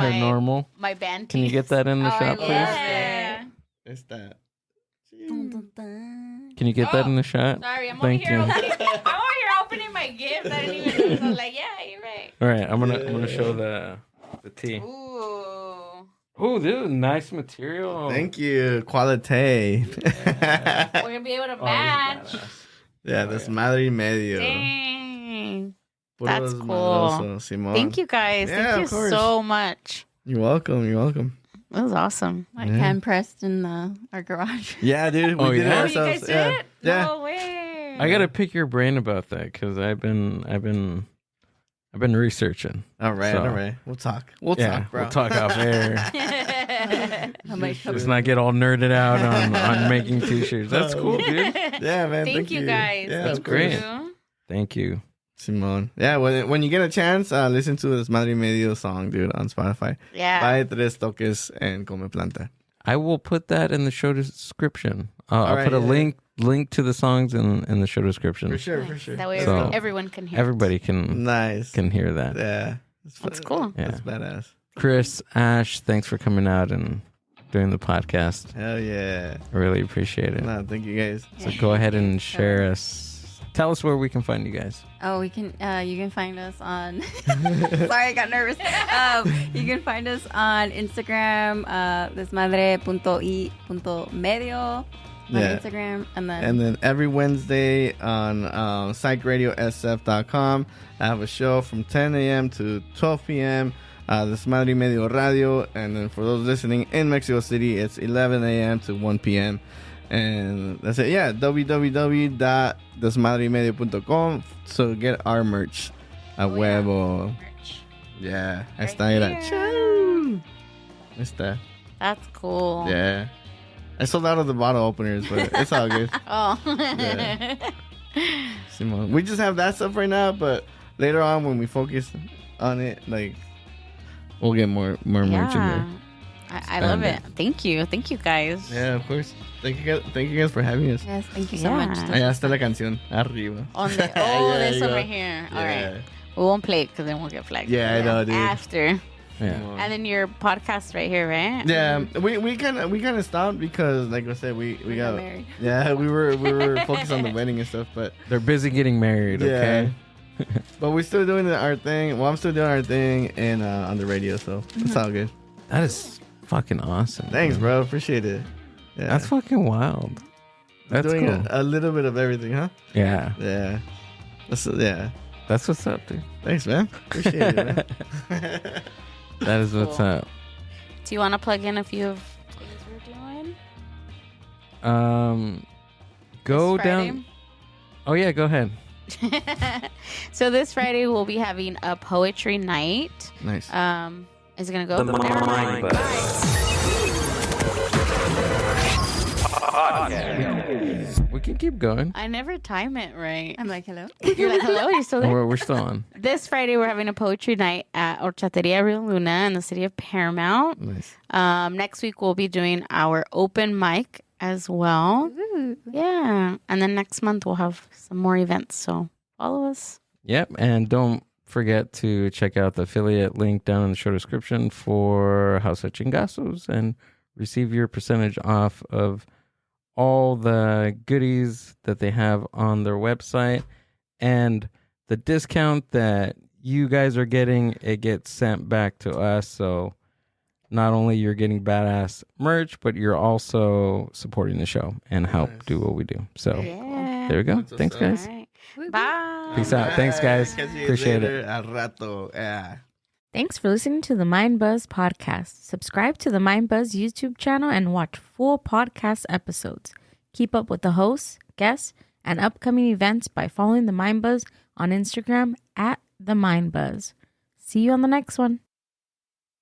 B: my band tees.
C: Can you get that in the shop, please?
B: Yeah.
E: It's that.
C: Can you get that in the shot?
B: Sorry, I'm over here opening my gift. I didn't even know. So I was like, yeah, you're right.
C: All right, I'm gonna show the tea. Ooh, this is nice material.
E: Thank you, quality.
B: We're gonna be able to match.
E: Yeah, Desmadre y Medio.
B: Dang,
E: Puro
B: that's cool.
E: desmadroso, Simón.
B: Thank you guys.
E: Yeah,
B: Thank you so much.
E: You're welcome.
B: That was awesome.
F: Like hand pressed in our garage.
E: Yeah, dude. We did it ourselves.
B: You guys did it?
E: Yeah.
B: No way.
C: I gotta pick your brain about that because I've been researching.
E: All right. We'll talk. We'll talk, bro.
C: We'll talk off air. Let's not get all nerded out on making t-shirts. That's cool, dude.
E: Yeah, man.
B: Thank you guys.
E: Yeah,
C: that's great. Thank you.
E: Simón. Yeah, when you get a chance, listen to this Desmadre y Medio song, dude, on Spotify.
B: Yeah.
E: Buy Tres Toques and Come Planta.
C: I will put that in the show description. I'll put a link to the songs in the show description.
E: For sure.
B: That way everyone can hear.
C: Everybody can hear that.
E: Yeah.
B: That's cool.
C: Yeah.
E: That's badass.
C: Chris, Ash, thanks for coming out and doing the podcast.
E: Hell yeah.
C: I really appreciate it.
E: No, thank you guys.
C: So go ahead and share us. Tell us where we can find you guys.
F: Oh, you can find us on. Sorry, I got nervous. You can find us on Instagram, desmadre.y.medio on Instagram, and then
E: every Wednesday on psychradiosf.com. I have a show from 10 a.m. to 12 p.m. Desmadre y Medio Radio, and then for those listening in Mexico City, it's 11 a.m. to 1 p.m. And that's it. Yeah, www.desmadremedio.com. So get our merch. A huevo. Yeah. Está ahí. Está.
B: That's cool.
E: Yeah. I sold out of the bottle openers, but it's all good.
B: Oh.
E: Yeah. Simon. We just have that stuff right now, but later on when we focus on it, like we'll get more merch in there.
B: I love it. Thank you guys.
E: Yeah, of course. Thank you guys for having us.
F: Yes, thank you so much.
E: Allá está la canción arriba.
B: This one right here. All right. We won't play it because then we'll get flagged.
E: Yeah, I know, dude.
B: After.
C: Yeah.
B: And then your podcast right here, right?
E: Yeah, we kind of stopped because, like I said, we got
F: married.
E: Yeah, we were focused on the wedding and stuff, but
C: They're busy getting married, okay?
E: But we're still doing our thing. Well, I'm still doing our thing and on the radio, so it's all good.
C: That is fucking awesome.
E: Thanks, bro. Appreciate it. Yeah.
C: That's fucking wild. That's
E: doing
C: cool.
E: a little bit of everything, huh?
C: Yeah.
E: Yeah.
C: That's what's up, dude.
E: Thanks, man. Appreciate it, man.
C: That is what's up.
B: Do you want to plug in a few of things we're doing?
C: Go down. Oh yeah, go ahead.
B: So this Friday we'll be having a poetry night.
E: Nice.
B: Is it gonna go? Never mind.
C: We can keep going.
B: I never time it right.
F: I'm like, hello.
B: You're like, hello, you're still there?
C: We're still on.
B: This Friday, we're having a poetry night at Horchateria Rio Luna in the city of Paramount.
E: Nice.
B: Next week, we'll be doing our open mic as well.
F: Ooh.
B: Yeah. And then next month, we'll have some more events. So follow us.
C: Yep, and don't forget to check out the affiliate link down in the show description for House of Chingazos and receive your percentage off of all the goodies that they have on their website, and the discount that you guys are getting, it gets sent back to us. So not only you're getting badass merch, but you're also supporting the show and help do what we do. So there we go. Thanks, guys.
B: All right. Bye.
C: Peace out. Thanks, guys. Appreciate it.
E: Al rato. Yeah.
D: Thanks for listening to the Mind Buzz podcast. Subscribe to the Mind Buzz YouTube channel and watch full podcast episodes. Keep up with the hosts, guests, and upcoming events by following the Mind Buzz on Instagram @the Mind Buzz. See you on the next one.